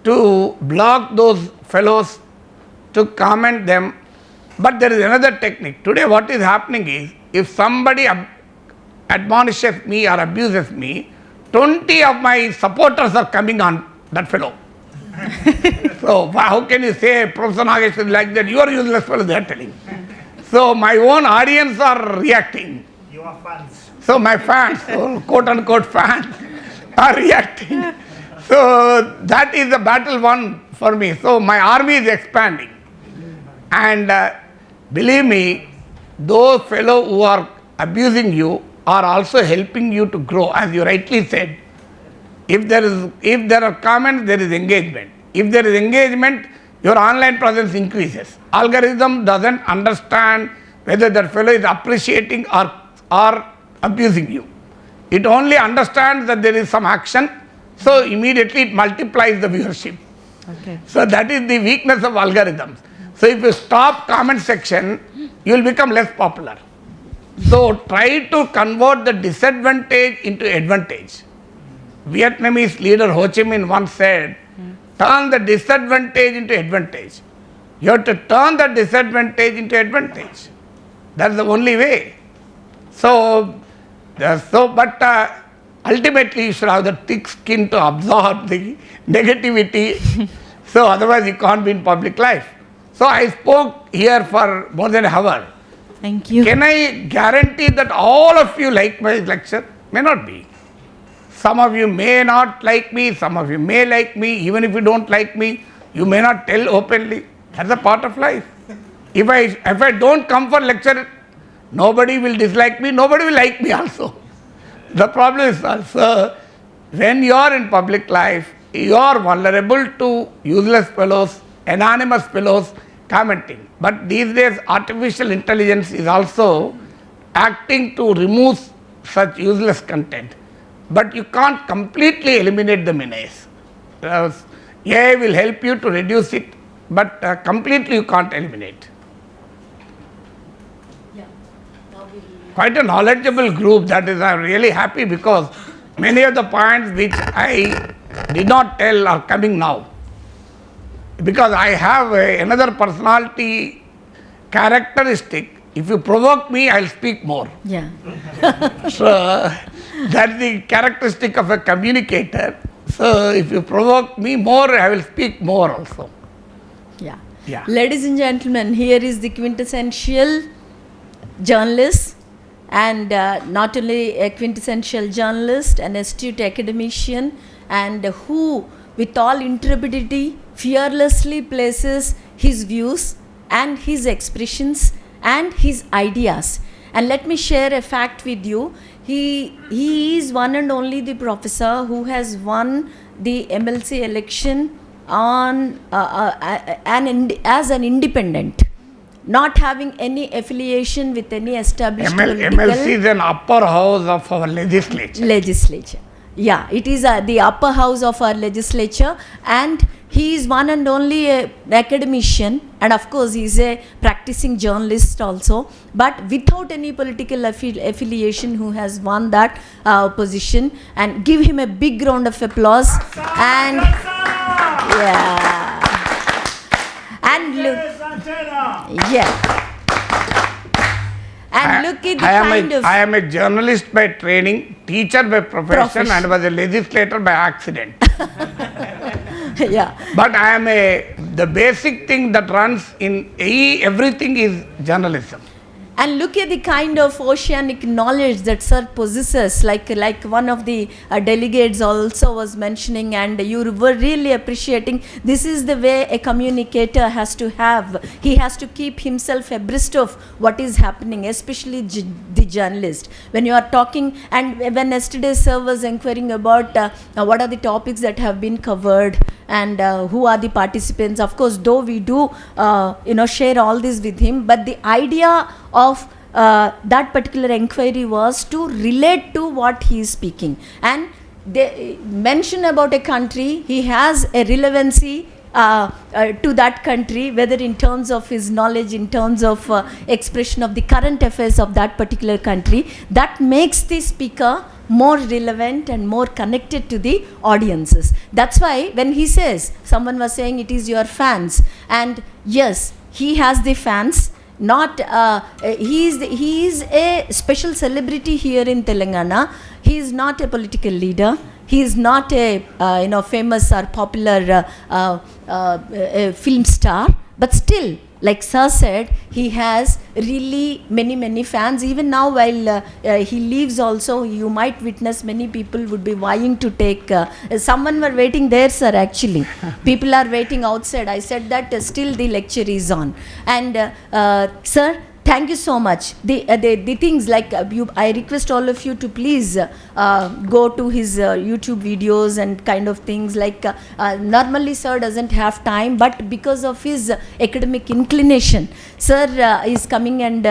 to block those fellows, to comment them. But there is another technique. Today what is happening is, if somebody admonishes me or abuses me, 20 of my supporters are coming on that fellow. So how can you say Professor Nageshwar like that? You are useless fellow, they are telling. So my own audience are reacting. Your fans. So my fans, quote unquote fans, are reacting. So that is the battle won for me. So my army is expanding. And believe me, those fellows who are abusing you are also helping you to grow, as you rightly said. If there are comments, there is engagement. If there is engagement, your online presence increases. Algorithm doesn't understand whether that fellow is appreciating or abusing you. It only understands that there is some action, so immediately it multiplies the viewership. Okay. So that is the weakness of algorithms. So if you stop comment section, you will become less popular. So try to convert the disadvantage into advantage. Vietnamese leader Ho Chi Minh once said, turn the disadvantage into advantage. You have to turn the disadvantage into advantage. That's the only way. So ultimately you should have the thick skin to absorb the negativity. So otherwise you can't be in public life. So I spoke here for more than an hour. Thank you. Can I guarantee that all of you like my lecture? May not be. Some of you may not like me, some of you may like me. Even if you don't like me, you may not tell openly. That's a part of life. If I don't come for lecture, nobody will dislike me, nobody will like me also. The problem is also, when you are in public life, you are vulnerable to useless fellows, anonymous fellows commenting. But these days, artificial intelligence is also acting to remove such useless content. But you can't completely eliminate the menace. AI will help you to reduce it, but completely you can't eliminate. Quite a knowledgeable group. That is, I'm really happy because many of the points which I did not tell are coming now. Because I have another personality characteristic. If you provoke me, I'll speak more. Yeah. So that's the characteristic of a communicator. So if you provoke me more, I will speak more also. Yeah. Yeah. Ladies and gentlemen, here is the quintessential journalist, and not only a quintessential journalist, an astute academician, and who with all intrepidity fearlessly places his views and his expressions and his ideas. And let me share a fact with you. He is one and only the professor who has won the MLC election on as an independent, not having any affiliation with any established MLC is an upper house of our legislature. Yeah, it is the upper house of our legislature, and he is one and only academician, and of course he is a practicing journalist also, but without any political affiliation, who has won that position. And give him a big round of applause. And yeah, and look, yeah. And look at the I am a journalist by training, teacher by profession, and was a legislator by accident. Yeah. But I am the basic thing that runs in everything is journalism. And look at the kind of oceanic knowledge that sir possesses, like one of the delegates also was mentioning, and you were really appreciating. This is the way a communicator has to have. He has to keep himself abreast of what is happening, especially the journalist. When you are talking, and when yesterday sir was inquiring about what are the topics that have been covered and who are the participants. Of course, though we do share all this with him, but the idea of that particular inquiry was to relate to what he is speaking. And they mention about a country, he has a relevancy to that country, whether in terms of his knowledge, in terms of expression of the current affairs of that particular country. That makes the speaker more relevant and more connected to the audiences. That's why when he says, someone was saying it is your fans, and yes, he has the fans. not he is a special celebrity here in Telangana. He is not a political leader. He is not a famous or popular film star, but still, like Sir said, he has really many fans. Even now, while he leaves also, you might witness many people would be vying to take. Someone were waiting there, sir, actually. People are waiting outside. I said that still the lecture is on. And sir, thank you so much. The things like I request all of you to please go to his YouTube videos and kind of things like normally sir doesn't have time, but because of his academic inclination, sir is coming and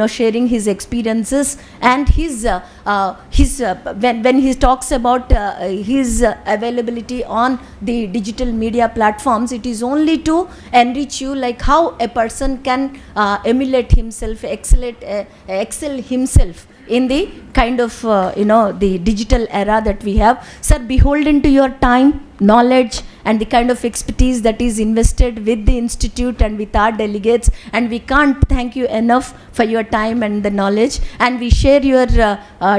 sharing his experiences and his when he talks about his availability on the digital media platforms, it is only to enrich you like how a person can emulate himself, excel himself in the kind of the digital era that we have. Sir, beholden to your time, knowledge and the kind of expertise that is invested with the institute and with our delegates, and we can't thank you enough for your time and the knowledge, and we share your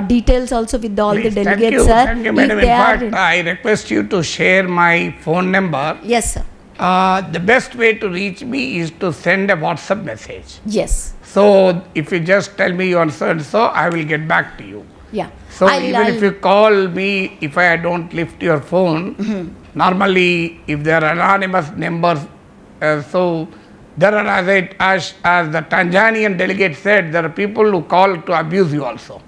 details also with all the delegates, sir. Thank you, madam. In fact, I request you to share my phone number. Yes, sir. The best way to reach me is to send a WhatsApp message. Yes. So if you just tell me you are so and so, I will get back to you. Yeah. So if you call me, if I don't lift your phone, normally if there are anonymous numbers, so there are, as the Tanzanian delegate said, there are people who call to abuse you also.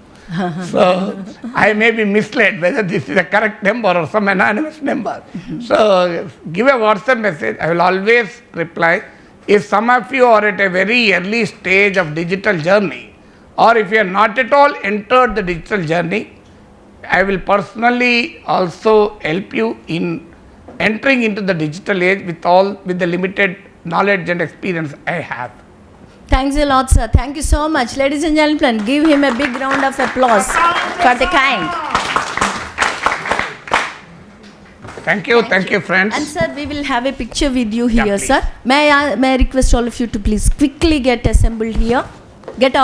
So I may be misled whether this is a correct number or some anonymous number. So give a WhatsApp message. I will always reply. If some of you are at a very early stage of digital journey, or if you are not at all entered the digital journey, I will personally also help you in entering into the digital age with the limited knowledge and experience I have. Thanks a lot, sir. Thank you so much. Ladies and gentlemen, give him a big round of applause for the kind. Thank you, friends. And sir, we will have a picture with you here, Yeah, sir. May I request all of you to please quickly get assembled here. Get